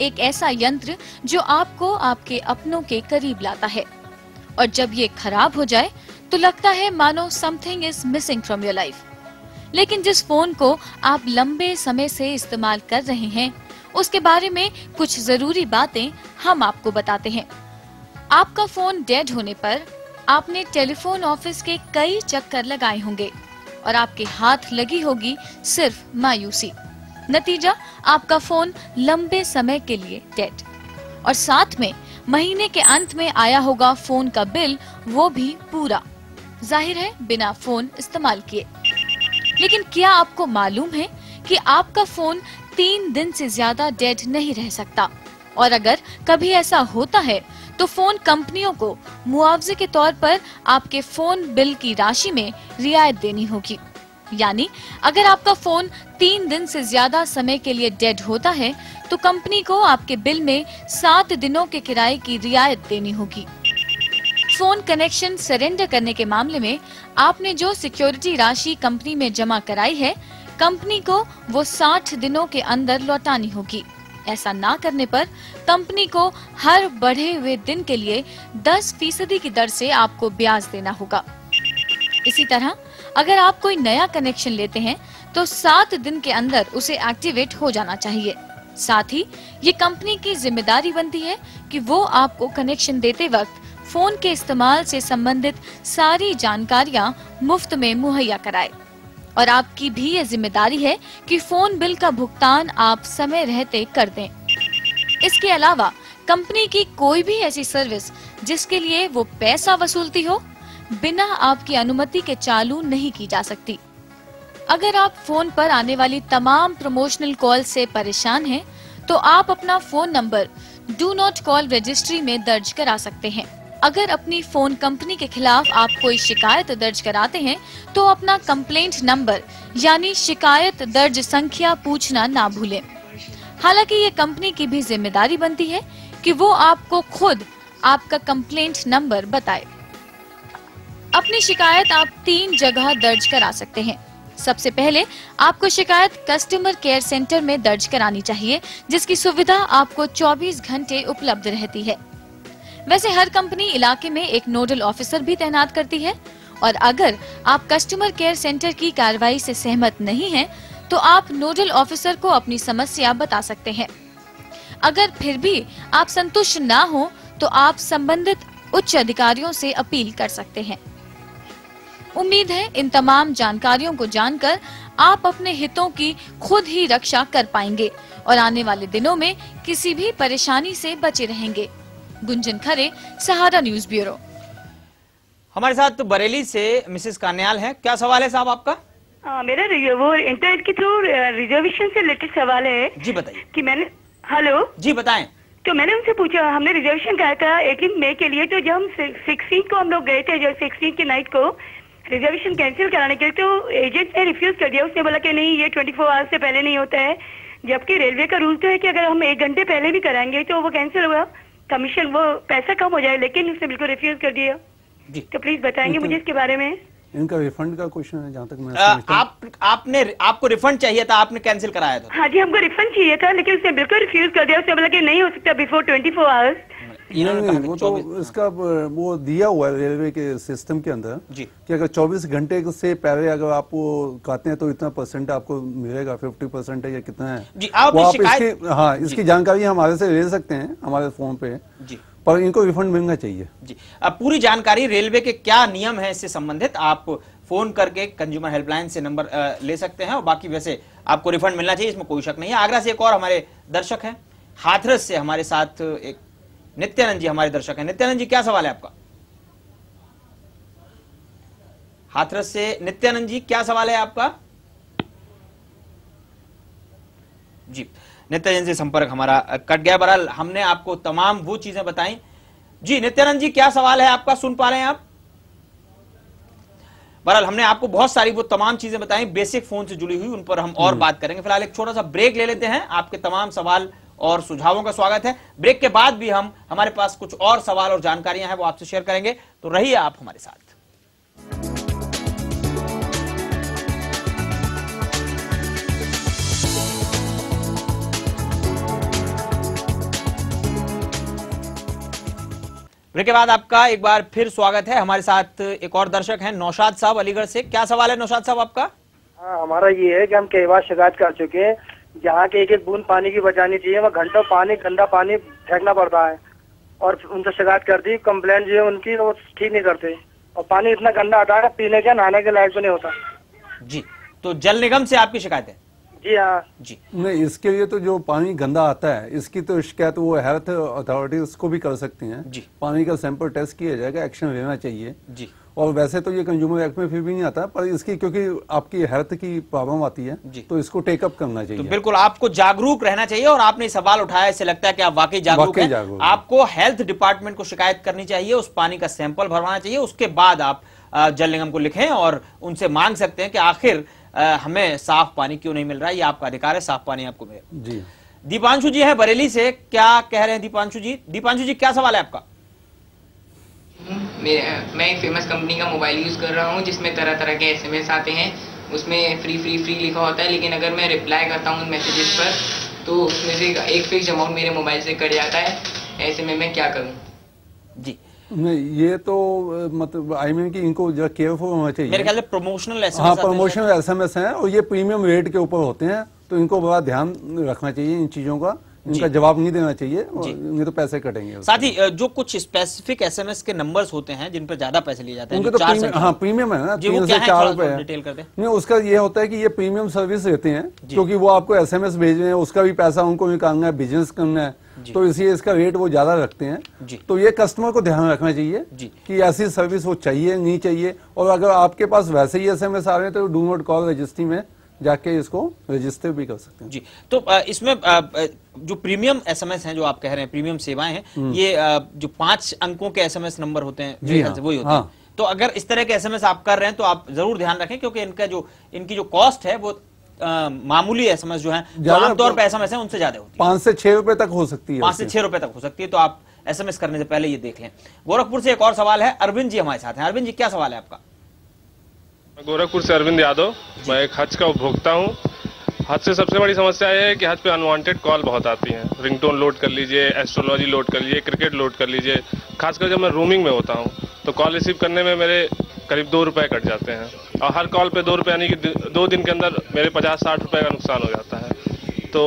एक ऐसा यंत्र जो आपको आपके अपनों के करीब लाता है, और जब ये खराब हो जाए तो लगता है मानो something is missing from your life. लेकिन जिस फोन को आप लंबे समय से इस्तेमाल कर रहे हैं, उसके बारे में कुछ जरूरी बातें हम आपको बताते हैं। आपका फोन डेड होने पर आपने टेलीफोन ऑफिस के कई चक्कर लगाए होंगे और आपके हाथ लगी होगी सिर्फ मायूसी। नतीजा, आपका फोन लंबे समय के लिए डेड, और साथ में महीने के अंत में आया होगा फोन का बिल, वो भी पूरा, जाहिर है बिना फोन इस्तेमाल किए। लेकिन क्या आपको मालूम है कि आपका फोन 3 दिन से ज्यादा डेड नहीं रह सकता, और अगर कभी ऐसा होता है तो फोन कंपनियों को मुआवजे के तौर पर आपके फोन बिल की राशि में रियायत देनी होगी। यानी अगर आपका फोन 3 दिन से ज्यादा समय के लिए डेड होता है तो कंपनी को आपके बिल में 7 दिनों के किराए की रियायत देनी होगी। फोन कनेक्शन सरेंडर करने के मामले में आपने जो सिक्योरिटी राशि कंपनी में जमा कराई है, कंपनी को वो 60 दिनों के अंदर लौटानी होगी। ऐसा ना करने पर कंपनी को हर बढ़े हुए दिन के लिए 10% की दर से आपको ब्याज देना होगा। इसी तरह अगर आप कोई नया कनेक्शन लेते हैं तो 7 दिन के अंदर उसे एक्टिवेट हो जाना चाहिए। साथ ही ये कंपनी की जिम्मेदारी बनती है कि वो आपको कनेक्शन देते वक्त फोन के इस्तेमाल से संबंधित सारी जानकारियां मुफ्त में मुहैया कराए, और आपकी भी ये जिम्मेदारी है कि फोन बिल का भुगतान आप समय रहते कर दें। इसके अलावा कंपनी की कोई भी ऐसी सर्विस जिसके लिए वो पैसा वसूलती हो, बिना आपकी अनुमति के चालू नहीं की जा सकती। अगर आप फोन पर आने वाली तमाम प्रमोशनल कॉल से परेशान हैं, तो आप अपना phone number do not call registry में दर्ज करा सकते हैं। अगर अपनी फोन कंपनी के खिलाफ आप कोई शिकायत दर्ज कराते हैं तो अपना कंप्लेंट नंबर यानी शिकायत दर्ज संख्या पूछना ना भूलें। हालांकि ये कंपनी की भी जिम्मेदारी बनती है कि वो आपको खुद आपका कंप्लेंट नंबर बताए। अपनी शिकायत आप 3 जगह दर्ज करा सकते हैं। सबसे पहले आपको शिकायत कस्टमर केयर सेंटर में दर्ज करानी चाहिए, जिसकी सुविधा आपको 24 घंटे उपलब्ध रहती है। वैसे हर कंपनी इलाके में एक नोडल ऑफिसर भी तैनात करती है और अगर आप कस्टमर केयर सेंटर की कार्रवाई से सहमत नहीं हैं, तो आप नोडल ऑफिसर को अपनी समस्या बता सकते हैं। अगर फिर भी आप संतुष्ट ना हो तो आप संबंधित उच्च अधिकारियों से अपील कर सकते हैं। उम्मीद है इन तमाम जानकारियों को जानकर आप अपने हितों की खुद ही रक्षा कर पाएंगे और आने वाले दिनों में किसी भी परेशानी से बचे रहेंगे। गुंजन खरे, सहारा न्यूज ब्यूरो। हमारे साथ बरेली से मिसेस कान्याल हैं। क्या सवाल है साहब आपका? मेरा वो इंटरनेट के थ्रू रिजर्वेशन से रिलेटेड सवाल है। जी बताइए। कि मैंने हेलो जी बताएं। तो मैंने उनसे पूछा, हमने रिजर्वेशन कराया था 18 मई के लिए, तो जब हम 16 को हम लोग गए थे, जो 16 की नाइट को रिजर्वेशन कैंसिल कराने के लिए, तो एजेंट ने रिफ्यूज कर दिया। उसने बोला कि नहीं, ये 24 आवर्स से पहले नहीं होता है, जबकि रेलवे का रूल तो है कि अगर हम 1 घंटे पहले भी कराएंगे तो वो कैंसिल होगा, कमीशन वो पैसा कम हो जाए, लेकिन उसने बिल्कुल रिफ्यूज कर दिया। तो प्लीज बताएंगे मुझे इसके बारे में। इनका रिफंड का क्वेश्चन है, जहाँ तक मैं आपको रिफंड चाहिए था, आपने कैंसिल कराया था? हाँ जी, हमको रिफंड चाहिए था, लेकिन उसने बिल्कुल रिफ्यूज कर दिया। उसने बोला कि नहीं हो सकता बिफोर 24 आवर्स। नहीं, वो तो इसका वो दिया हुआ है रेलवे के सिस्टम के अंदर कि अगर 24 घंटे से पहले अगर आप वो कहते हैं तो इतना परसेंट आपको मिलेगा, 50% है या कितना है जी। आप इसकी जानकारी हमारे से ले सकते हैं हमारे फोन पे जी, पर इनको रिफंड मिलना चाहिए जी। पूरी जानकारी रेलवे के क्या नियम है इससे संबंधित आप फोन करके कंज्यूमर हेल्पलाइन से नंबर ले सकते हैं, और बाकी वैसे आपको रिफंड मिलना चाहिए, इसमें कोई शक नहीं है। आगरा से एक और हमारे दर्शक हैं, हाथरस से हमारे साथ एक नित्यानंद जी हमारे दर्शक हैं। नित्यानंद जी, क्या सवाल है आपका? हाथरस से नित्यानंद जी, क्या सवाल है आपका? जी, नित्यानंद से संपर्क हमारा कट गया। बहरहाल हमने आपको तमाम वो चीजें बताई। जी नित्यानंद जी, क्या सवाल है आपका? सुन पा रहे हैं आप? बहरहाल हमने आपको बहुत सारी वो तमाम चीजें बताई बेसिक फोन से जुड़ी हुई, उन पर हम और बात करेंगे। फिलहाल एक छोटा सा ब्रेक ले लेते हैं। आपके तमाम सवाल और सुझावों का स्वागत है। ब्रेक के बाद भी हम हमारे पास कुछ और सवाल और जानकारियां हैं, वो आपसे शेयर करेंगे, तो रहिए आप हमारे साथ। ब्रेक के बाद आपका एक बार फिर स्वागत है। हमारे साथ एक और दर्शक हैं, नौशाद साहब अलीगढ़ से। क्या सवाल है नौशाद साहब आपका? हाँ, हमारा ये है कि हम कई बार शिकायत कर चुके हैं, जहाँ के एक बूंद पानी की बचानी चाहिए, वह घंटों पानी, गंदा पानी फेंकना पड़ता है, और उनसे शिकायत कर दी, कंप्लेंट जो है उनकी, वो ठीक नहीं करते, और पानी इतना गंदा आता है पीने के नहाने के लायक भी नहीं होता। जी, तो जल निगम से आपकी शिकायत है? जी हाँ जी। नहीं, इसके लिए तो जो पानी गंदा आता है इसकी तो शिकायत वो हेल्थ अथॉरिटी उसको भी कर सकती हैं जी। पानी का सैंपल टेस्ट किया जाएगा, एक्शन लेना चाहिए जी। और वैसे तो ये कंज्यूमर एक्ट में फिर भी नहीं आता, पर इसकी क्योंकि आपकी हेल्थ की प्रॉब्लम आती है तो इसको टेकअप करना चाहिए। तो बिल्कुल आपको जागरूक रहना चाहिए, और आपने सवाल उठाया, इससे लगता है कि आप वाकई जागरूक हैं। आपको हेल्थ डिपार्टमेंट को शिकायत करनी चाहिए, उस पानी का सैंपल भरवाना चाहिए, उसके बाद आप जल निगम को लिखें और उनसे मांग सकते हैं कि आखिर हमें साफ पानी क्यों नहीं मिल रहा है। ये आपका अधिकार है, साफ पानी आपको मिले जी। दीपांशु जी है बरेली से, क्या कह रहे हैं दीपांशु जी? दीपांशु जी, क्या सवाल है आपका? मैं एक फेमस कंपनी का मोबाइल यूज कर रहा हूं, जिसमें तरह तरह के एसएमएस आते हैं, उसमें फ्री फ्री फ्री लिखा होता है, लेकिन अगर मैं रिप्लाई करता हूं उन मैसेजेस पर तो उसमें से एक फिक्स अमाउंट मेरे मोबाइल से कट जाता है। ऐसे में मैं क्या करूं? जी नहीं, ये तो मतलब आई मीन कि इनको जरा केयरफुल होना चाहिए। मेरे ख्याल से प्रमोशनल एसएमएस, हाँ प्रमोशनल एसएमएस हैं, और ये प्रीमियम रेट के ऊपर होते हैं, तो इनको बड़ा ध्यान रखना चाहिए इन चीजों का, इनका जवाब नहीं देना चाहिए, नहीं तो पैसे कटेंगे। साथ ही जो कुछ स्पेसिफिक एसएमएस के नंबर्स होते हैं जिन पर ज्यादा पैसे लिए जाते हैं, उनके तो प्रीमियम है ना, 3 से 4 रुपए डिटेल कर दें। नहीं, उसका ये होता है कि ये प्रीमियम सर्विस देते हैं, क्योंकि वो आपको एसएमएस भेज रहे हैं, उसका भी पैसा उनको निकालना है, बिजनेस करना है, तो इसलिए इसका रेट वो ज्यादा रखते हैं। तो ये कस्टमर को ध्यान रखना चाहिए कि ऐसी सर्विस वो चाहिए नहीं चाहिए, और अगर आपके पास वैसे ही एसएमएस आ रहे हैं तो डू नॉट कॉल रजिस्ट्री में जाके इसको रजिस्टर भी कर सकते हैं। जी, तो इसमें जो प्रीमियम एसएमएस हैं जो आप कह रहे हैं, प्रीमियम सेवाएं हैं, ये जो 5 अंकों के एसएमएस नंबर होते हैं जी हाँ, वही होते हैं। तो अगर इस तरह के एसएमएस आप कर रहे हैं तो आप जरूर ध्यान रखें, क्योंकि इनकी जो कॉस्ट है वो मामूली एसएमएस जो है जो आमतौर पर एसएमएस है उनसे ज्यादा होती है। 5 से 6 रुपए तक हो सकती है। 5 से 6 रुपए तक हो सकती है, तो आप एसएमएस करने से पहले ये देख लें। गोरखपुर से एक और सवाल है, अरविंद जी हमारे साथ हैं। अरविंद जी, क्या सवाल है आपका? गोरखपुर से अरविंद यादव, मैं एक हज का उपभोक्ता हूँ। हज से सबसे बड़ी समस्या यह है कि हज पे अनवांटेड कॉल बहुत आती हैं। रिंगटोन लोड कर लीजिए, एस्ट्रोलॉजी लोड कर लीजिए, क्रिकेट लोड कर लीजिए। खासकर जब मैं रूमिंग में होता हूँ तो कॉल रिसीव करने में मेरे करीब 2 रुपए कट जाते हैं, और हर कॉल पे 2 रुपए, यानी कि 2 दिन के अंदर मेरे 50-60 रुपए का नुकसान हो जाता है। तो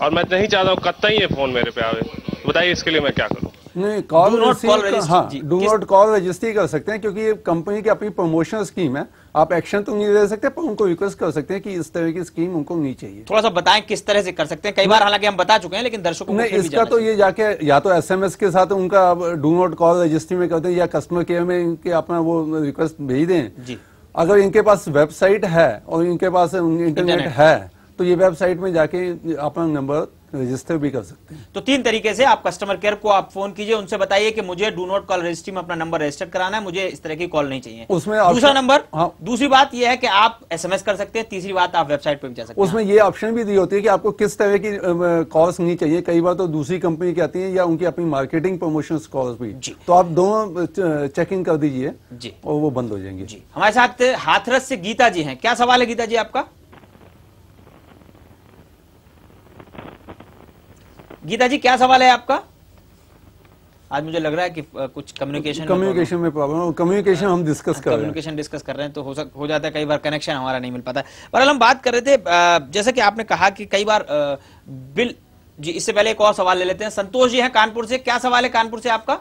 और मैं नहीं चाहता हूँ कतई ये फोन मेरे पे आवे। बताइए इसके लिए मैं क्या करूँ? नहीं, call do not call registry कर सकते हैं, क्योंकि ये कंपनी की अपनी प्रमोशनल स्कीम है। आप एक्शन तो नहीं ले सकते, पर उनको रिक्वेस्ट कर सकते हैं कि इस तरह की स्कीम उनको नहीं चाहिए। थोड़ा सा बताएं किस तरह से कर सकते हैं। कई बार हालांकि हम बता चुके हैं, लेकिन दर्शकों को इसका तो ये जाके या तो एसएमएस के साथ उनका डू नॉट कॉल रजिस्ट्री में कर दें, या कस्टमर केयर में इनके अपना वो रिक्वेस्ट भेज दें जी। अगर इनके पास वेबसाइट है और इनके पास इंटरनेट है तो ये वेबसाइट में जाके अपना नंबर रजिस्टर भी कर सकते हैं। तो 3 तरीके से आप कस्टमर केयर को आप फोन कीजिए, उनसे बताइए कि मुझे डू नॉट कॉल रजिस्ट्री में अपना नंबर रजिस्टर कराना है, मुझे इस तरह की कॉल नहीं चाहिए। उसमें दूसरा नंबर, दूसरी बात यह है कि आप एसएमएस कर सकते हैं। तीसरी बात, आप वेबसाइट पे भी जा सकते हैं। उसमें ये ऑप्शन भी दी होती है कि आपको किस तरह की कॉल्स नहीं चाहिए। कई बार तो दूसरी कंपनी की आती है या उनकी अपनी मार्केटिंग प्रमोशन कॉल्स भी, तो आप दोनों चेकिंग कर दीजिए जी, और वो बंद हो जाएंगे जी। हमारे साथ हाथरस से गीता जी हैं। क्या सवाल है गीता जी आपका? गीता जी, क्या सवाल है आपका? आज मुझे लग रहा है कि कुछ कम्युनिकेशन में प्रॉब्लम, कम्युनिकेशन हम डिस्कस कर रहे हैं, कम्युनिकेशन डिस्कस कर रहे हैं, तो हो जाता है कई बार कनेक्शन हमारा नहीं मिल पाता है। पर हम बात कर रहे थे, जैसे कि आपने कहा कि कई बार बिल जी। इससे पहले एक और सवाल ले लेते हैं। संतोष जी हैं कानपुर से। क्या सवाल है कानपुर से आपका?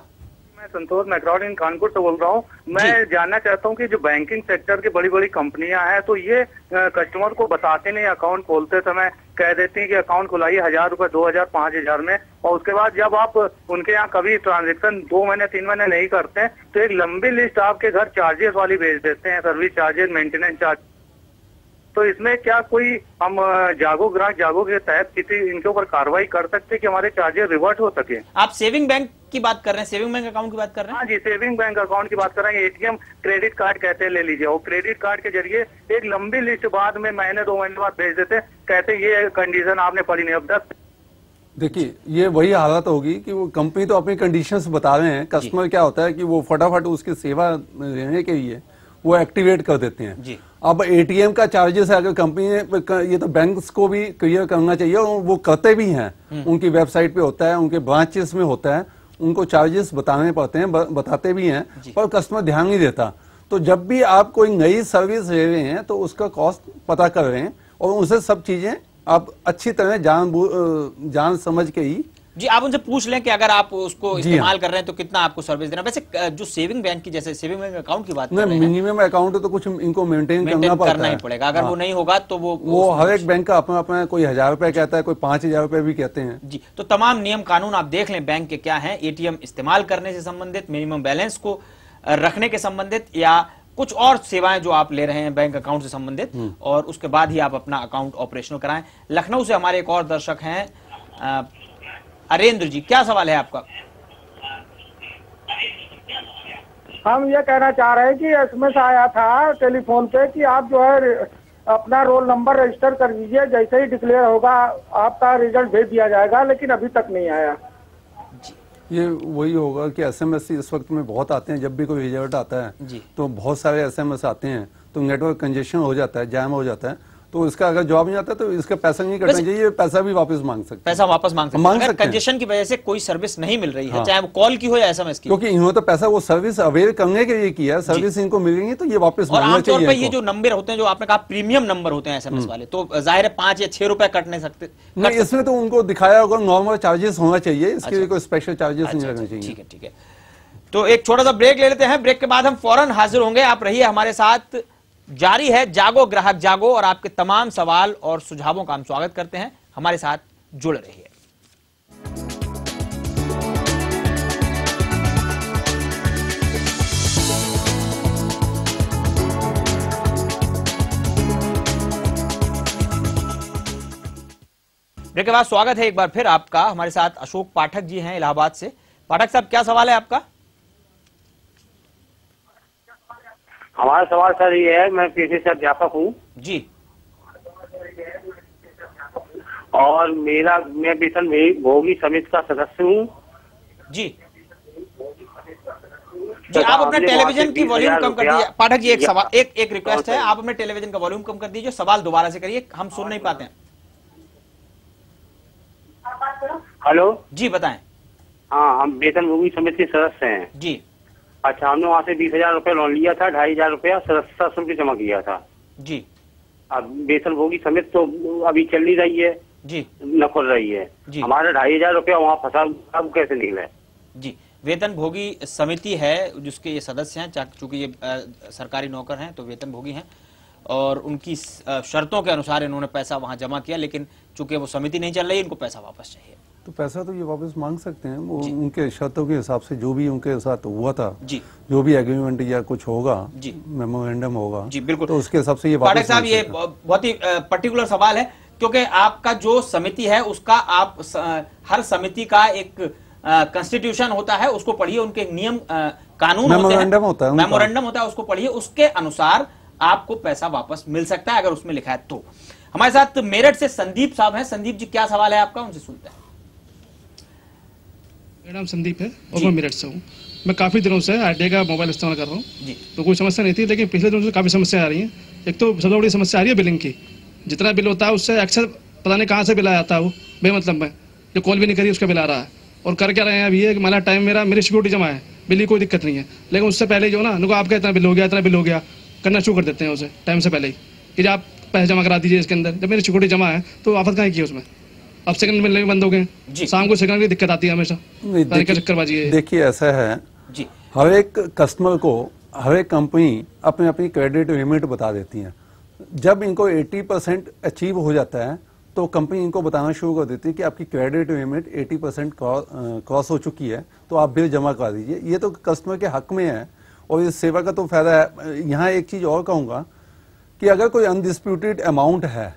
मैं संतोष मैक्रोड इन कानपुर से बोल रहा हूँ। मैं जानना चाहता हूँ कि जो बैंकिंग सेक्टर की बड़ी बड़ी कंपनियां हैं, तो ये कस्टमर को बताते नहीं, अकाउंट खोलते समय कह देती हैं कि अकाउंट खुलाइए 1000 रुपए, 2000, 5000 में, और उसके बाद जब आप उनके यहाँ कभी ट्रांजेक्शन 2 महीने 3 महीने नहीं करते हैं तो एक लंबी लिस्ट आपके घर चार्जेस वाली भेज देते हैं, सर्विस चार्जेस, मेंटेनेंस चार्ज। तो इसमें क्या कोई हम ग्राहक जागो के तहत किसी इनके ऊपर कार्रवाई कर सकते हैं कि हमारे चार्जेस रिवर्ट हो सके? आप सेविंग बैंक की बात कर रहे हैं, सेविंग बैंक अकाउंट की बात कर रहे हैं? हाँ जी, सेविंग बैंक अकाउंट की बात कर रहे हैं। एटीएम क्रेडिट कार्ड कहते हैं, ले लीजिए, और क्रेडिट कार्ड के जरिए एक लंबी लिस्ट बाद में महीने 2 महीने बाद भेज देते हैं, कहते हैं ये कंडीशन आपने पढ़ी नहीं। अब 10 देखिए, ये वही हालत होगी कि वो कंपनी तो अपनी कंडीशंस बता रहे हैं, कस्टमर क्या होता है कि वो फटाफट उसकी सेवा लेने के लिए वो एक्टिवेट कर देते हैं जी। अब एटीएम का चार्जेस है, अगर कंपनी ने, ये तो बैंक्स को भी क्लियर करना चाहिए, और वो करते भी हैं, उनकी वेबसाइट पे होता है, उनके ब्रांचेस में होता है, उनको चार्जेस बताने पड़ते हैं, बताते भी हैं, पर कस्टमर ध्यान नहीं देता। तो जब भी आप कोई नई सर्विस ले रहे हैं तो उसका कॉस्ट पता कर रहे हैं, और उनसे सब चीजें आप अच्छी तरह जान समझ के ही जी आप उनसे पूछ लें कि अगर आप उसको इस्तेमाल कर रहे हैं तो कितना आपको सर्विस देना। वैसे जो सेविंग बैंक की, जैसे सेविंग बैंक अकाउंट की बात कर रहे हैं, मिनिमम अकाउंट तो कुछ इनको मेंटेन करना ही पड़ेगा। अगर वो नहीं होगा तो वो हर एक बैंक का अपना अपना, कोई 1000 रुपए कहता है, कोई 5000 रुपए भी कहते हैं जी। तो तमाम नियम कानून आप देख लें बैंक के क्या है, एटीएम इस्तेमाल करने से संबंधित, मिनिमम बैलेंस को रखने के संबंधित, या कुछ और सेवाएं जो आप ले रहे हैं बैंक अकाउंट से संबंधित, और उसके बाद ही आप अपना अकाउंट ऑपरेशनल कराएं। लखनऊ से हमारे एक और दर्शक हैं, अरेंद्र जी, क्या सवाल है आपका? हम ये कहना चाह रहे हैं कि एसएमएस आया था टेलीफोन पे कि आप जो है अपना रोल नंबर रजिस्टर कर दीजिए, जैसे ही डिक्लेयर होगा आपका रिजल्ट भेज दिया जाएगा, लेकिन अभी तक नहीं आया। ये वही होगा कि एसएमएस इस वक्त में बहुत आते हैं, जब भी कोई रिजल्ट आता है जी, तो बहुत सारे एसएमएस आते हैं, तो नेटवर्क कंजेशन हो जाता है, जैम हो जाता है, तो इसका अगर जवाब नहीं आता तो इसका पैसा नहीं कटना चाहिए, पैसा भी वापस मांग सकते हैं। पैसा वापस मांग सकते हैं अगर कंजेशन की वजह से कोई सर्विस नहीं मिल रही है, चाहे वो कॉल की हो या एसएमएस की, क्योंकि इन्होंने तो पैसा वो सर्विस अवेल करने के लिए किया, सर्विस इनको मिलेंगी तो ये वापस मांगना चाहिए। आमतौर पर ये जो नंबर होते हैं, जो आपने कहा प्रीमियम नंबर होते हैं एसएमएस वाले, तो जाहिर है 5 या 6 रुपए कटने सकते। नहीं, इसमें तो उनको दिखाया होगा नॉर्मल चार्जेस होना चाहिए, इसके लिए कोई स्पेशल चार्जेस नहीं लगना चाहिए। ठीक है, ठीक है। तो एक छोटा सा ब्रेक ले लेते हैं, ब्रेक के बाद हम फौरन हाजिर होंगे। आप रहिए हमारे साथ, जारी है जागो ग्राहक जागो, और आपके तमाम सवाल और सुझावों का हम स्वागत करते हैं। हमारे साथ जुड़े रहिए। ब्रेक के बाद स्वागत है एक बार फिर आपका। हमारे साथ अशोक पाठक जी हैं इलाहाबाद से। पाठक साहब, क्या सवाल है आपका? हमारा सवाल सर ये है, मैं पेशे से अध्यापक हूँ जी, और मैं वेतन भोगी समिति का सदस्य हूँ जी। जी, आप अपने टेलीविजन की वॉल्यूम कम कर दीजिए। पाठक जी, एक सवाल, एक रिक्वेस्ट है, आप अपने टेलीविजन का वॉल्यूम कम कर दीजिए, सवाल दोबारा से करिए, हम सुन नहीं पाते हैं। हेलो जी, बताएं। हाँ, हम वेतन भोगी समिति के सदस्य हैं जी। अच्छा, हमने वहाँ से 20,000 रुपये लोन लिया था, 2,500 रुपया सदस्यता शुल्क जमा किया था जी। अब वेतन भोगी समिति तो अभी चल नहीं रही है जी, न खुल रही है जी। हमारा 2,500 रुपया वहाँ फंसा, अब कैसे निकले? जी, वेतन भोगी समिति है जिसके ये सदस्य हैं, चूंकि ये सरकारी नौकर हैं तो वेतन भोगी हैं, और उनकी शर्तों के अनुसार इन्होंने पैसा वहां जमा किया, लेकिन चूंकि वो समिति नहीं चल रही, इनको पैसा वापस चाहिए। तो पैसा तो ये वापस मांग सकते हैं, वो उनके शर्तों के हिसाब से जो भी उनके साथ हुआ था जी, जो भी एग्रीमेंट या कुछ होगा जी, मेमोरेंडम होगा जी, बिल्कुल, तो उसके हिसाब से ये पाठक साहब ये बहुत ही पर्टिकुलर सवाल है, क्योंकि आपका जो समिति है उसका आप हर समिति का एक कॉन्स्टिट्यूशन होता है, उसको पढ़िए, उनके नियम कानून मेमोरेंडम होता है, उसको पढ़िए, उसके अनुसार आपको पैसा वापस मिल सकता है अगर उसमें लिखा है तो। हमारे साथ मेरठ से संदीप साहब हैं। संदीप जी, क्या सवाल है आपका, उनसे सुनते हैं। मेरा नाम संदीप है और मैं मेरठ से हूँ। मैं काफ़ी दिनों से आईडिया का मोबाइल इस्तेमाल कर रहा हूँ जी, तो कोई समस्या नहीं थी, लेकिन पिछले दिनों से काफ़ी समस्या आ रही है। एक तो सबसे बड़ी समस्या आ रही है बिलिंग की। जितना बिल होता है उससे अक्सर पता नहीं कहाँ से बिल आ जाता है, वो बेमतलब में जो कॉल भी नहीं करी उसका बिल आ रहा है। और कर क्या रहे हैं अभी, माना टाइम मेरी सिक्योरिटी जमा है, बिल की कोई दिक्कत नहीं है, लेकिन उससे पहले जो ना उनको आपका इतना बिल हो गया, इतना बिल हो गया करना शुरू कर देते हैं उसे टाइम से पहले ही, कि आप पैसे जमा करा दीजिए इसके अंदर। जब मेरी सिक्योरिटी जमा है तो आफत कहाँ की उसमें, अब सेकंड मिलने बंद हो गए, शाम को सेकंड की दिक्कत आती है हमेशा। देखिए ऐसा है जी, हर एक कस्टमर को हर एक कंपनी अपनी अपनी क्रेडिट लिमिट बता देती है। जब इनको 80% अचीव हो जाता है तो कंपनी इनको बताना शुरू कर देती है कि आपकी क्रेडिट लिमिट 80% क्रॉस हो चुकी है, तो आप बिल जमा करा दीजिए। ये तो कस्टमर के हक में है और इस सेवा का तो फायदा है। यहाँ एक चीज और कहूँगा कि अगर कोई अनडिस्प्यूटेड अमाउंट है,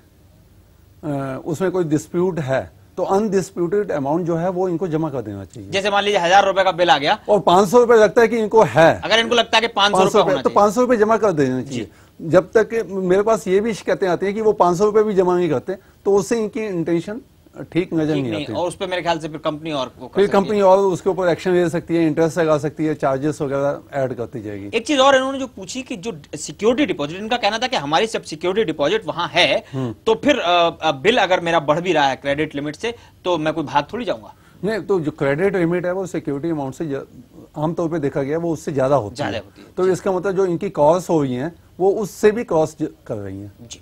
उसमें कोई डिस्प्यूट है, तो अनडिस्प्यूटेड अमाउंट जो है वो इनको जमा कर देना चाहिए। जैसे मान लीजिए 1,000 रुपए का बिल आ गया और 500 रुपए लगता है कि इनको है, अगर इनको लगता है कि 500 रुपए तो 500 रुपए जमा कर देना चाहिए। जब तक मेरे पास ये भी शिकायतें आती हैं कि वो 500 रुपए भी जमा नहीं करते, तो उससे इनकी इंटेंशन ठीक नजर नहीं आती, और उस पर मेरे ख्याल से फिर कंपनी और उसके ऊपर एक्शन ले सकती है, इंटरेस्ट लगा सकती है, चार्जेस वगैरह ऐड करती जाएगी। एक चीज और इन्होंने जो पूछी कि जो सिक्योरिटी डिपॉजिट, इनका कहना था कि हमारी सब सिक्योरिटी डिपॉजिट वहां है, तो फिर बिल अगर मेरा बढ़ भी रहा है क्रेडिट लिमिट से तो मैं कोई भाग थोड़ी जाऊंगा। नहीं, तो जो क्रेडिट लिमिट है वो सिक्योरिटी अमाउंट से आमतौर पे देखा गया वो उससे ज्यादा होती है। तो इसका मतलब जो इनकी कॉस्ट हो रही है वो उससे भी कॉस्ट कर रही है। जी,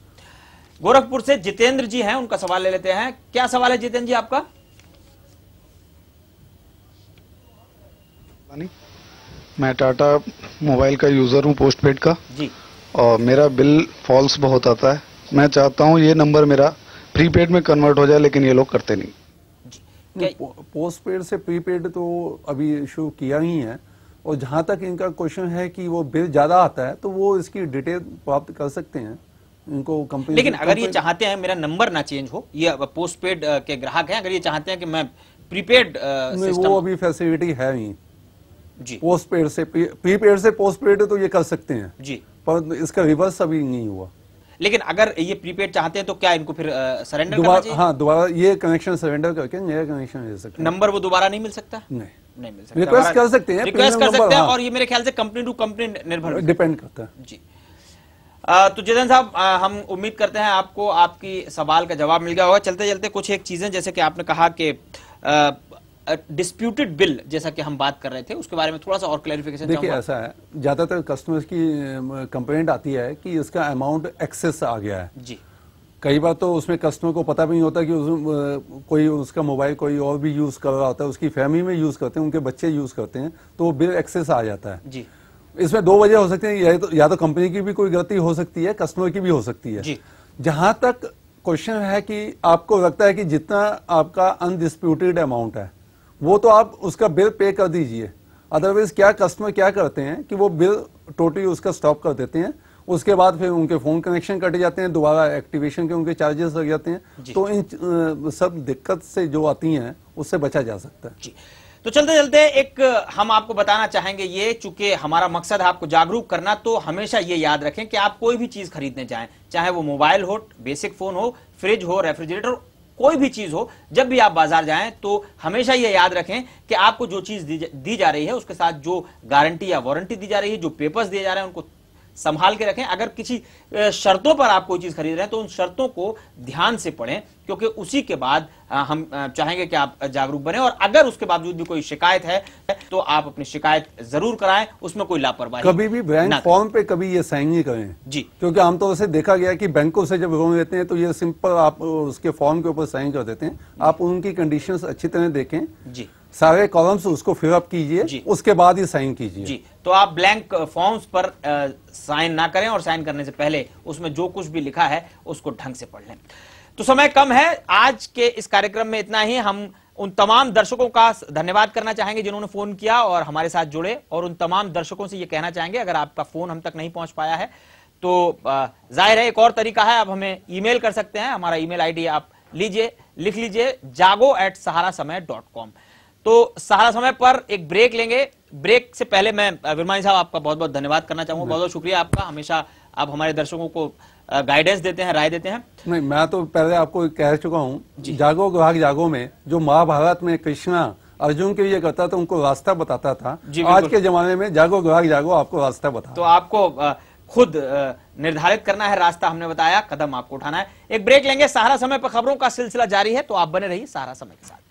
गोरखपुर से जितेंद्र जी हैं, उनका सवाल ले लेते हैं। क्या सवाल है जितेंद्र जी आपका? मैं टाटा मोबाइल का यूजर हूं, पोस्टपेड का जी, और मेरा बिल फॉल्स बहुत आता है। मैं चाहता हूं ये नंबर मेरा प्रीपेड में कन्वर्ट हो जाए, लेकिन ये लोग करते नहीं। पोस्टपेड से प्रीपेड तो अभी शुरू किया ही है, और जहां तक इनका क्वेश्चन है कि वो बिल ज्यादा आता है तो वो इसकी डिटेल प्राप्त कर सकते हैं इनको कंपनी। लेकिन अगर ये चाहते हैं मेरा नंबर ना चेंज हो, ये पोस्टपेड के ग्राहक हैं, अगर ये चाहते हैं कि मैं प्रीपेड सिस्टम, वो अभी फैसिलिटी है नहीं जी। पोस्टपेड से प्रीपेड से पोस्टपेड तो ये कर सकते हैं जी, पर इसका रिवर्स अभी नहीं हुआ। लेकिन अगर ये प्रीपेड चाहते हैं तो क्या इनको फिर सरेंडर करना चाहिए? हाँ, दोबारा ये कनेक्शन सरेंडर करके नया कनेक्शन ले सकते हैं। नंबर वो दोबारा नहीं मिल सकता? नहीं मिल सकता, रिक्वेस्ट कर सकते हैं, रिक्वेस्ट कर सकते हैं, और ये मेरे ख्याल से कंपनी टू कंपनी निर्भर डिपेंड करता है जी। तो जितेंद्र साहब, हम उम्मीद करते हैं आपको आपकी सवाल का जवाब मिल गया होगा। चलते चलते कुछ एक चीजें, जैसे कि आपने कहा कि डिस्प्यूटेड बिल जैसा कि हम बात कर रहे थे, उसके बारे में थोड़ा सा और क्लैरिफिकेशन। देखिए ऐसा है, ज्यादातर कस्टमर्स की कंप्लेंट आती है कि इसका अमाउंट एक्सेस आ गया है जी। कई बार तो उसमें कस्टमर को पता भी नहीं होता कि कोई उसका मोबाइल कोई और भी यूज कर रहा होता है, उसकी फैमिली में यूज करते हैं, उनके बच्चे यूज करते हैं, तो बिल एक्सेस आ जाता है जी। इसमें दो वजह हो सकती है, या तो कंपनी की भी कोई गलती हो सकती है, कस्टमर की भी हो सकती है। जहां तक क्वेश्चन है कि आपको लगता है कि जितना आपका अनडिस्प्यूटेड अमाउंट है वो तो आप उसका बिल पे कर दीजिए, अदरवाइज क्या कस्टमर क्या करते हैं कि वो बिल टोटली उसका स्टॉप कर देते हैं उसके बाद फिर उनके फोन कनेक्शन कट जाते हैं, दोबारा एक्टिवेशन के उनके चार्जेस लग जाते हैं। तो इन सब दिक्कत से जो आती हैं उससे बचा जा सकता है। जी। तो चलते चलते एक हम आपको बताना चाहेंगे, ये चूंकि हमारा मकसद है आपको जागरूक करना, तो हमेशा ये याद रखें कि आप कोई भी चीज खरीदने जाएं, चाहे वो मोबाइल हो, बेसिक फोन हो, फ्रिज हो, रेफ्रिजरेटर, कोई भी चीज हो, जब भी आप बाजार जाएं तो हमेशा ये याद रखें कि आपको जो चीज दी जा रही है उसके साथ जो गारंटी या वारंटी दी जा रही है, जो पेपर्स दिए जा रहे हैं, उनको संभाल के रखें। अगर किसी शर्तों पर आप कोई चीज खरीद रहे हैं तो उन शर्तों को ध्यान से पढ़ें, क्योंकि उसी के बाद हम चाहेंगे कि आप जागरूक बने। और अगर उसके बावजूद भी कोई शिकायत है तो आप अपनी शिकायत जरूर कराएं, उसमें कोई लापरवाही कभी भी बैंक फॉर्म पे कभी ये साइन नहीं करें जी, क्योंकि आमतौर से देखा गया कि बैंकों से जब लोन लेते हैं तो ये सिंपल आप उसके फॉर्म के ऊपर साइन कर देते हैं। आप उनकी कंडीशंस अच्छी तरह देखें जी, सारे कॉलम्स उसको फिलअप कीजिए, उसके बाद ही साइन कीजिए जी। तो आप ब्लैंक फॉर्म्स पर साइन ना करें और साइन करने से पहले उसमें जो कुछ भी लिखा है उसको ढंग से पढ़ लें। तो समय कम है, आज के इस कार्यक्रम में इतना ही। हम उन तमाम दर्शकों का धन्यवाद करना चाहेंगे जिन्होंने फोन किया और हमारे साथ जुड़े, और उन तमाम दर्शकों से ये कहना चाहेंगे अगर आपका फोन हम तक नहीं पहुंच पाया है तो जाहिर है एक और तरीका है, आप हमें ईमेल कर सकते हैं। हमारा ईमेल आईडी आप लीजिए, लिख लीजिए jago@saharasamay.com। तो सहारा समय पर एक ब्रेक लेंगे। ब्रेक से पहले मैं विरमानी साहब आपका बहुत बहुत धन्यवाद करना चाहूंगा, बहुत बहुत शुक्रिया आपका। हमेशा आप हमारे दर्शकों को गाइडेंस देते हैं, राय देते हैं। नहीं, मैं तो पहले आपको कह चुका हूँ, जागो ग्राहक जागो में जो महाभारत में कृष्णा अर्जुन के लिए करता था, उनको रास्ता बताता था, आज के जमाने में जागो ग्राहक जागो आपको रास्ता बता। तो आपको खुद निर्धारित करना है रास्ता, हमने बताया, कदम आपको उठाना है। एक ब्रेक लेंगे, सहारा समय पर खबरों का सिलसिला जारी है, तो आप बने रहिए सहारा समय के साथ।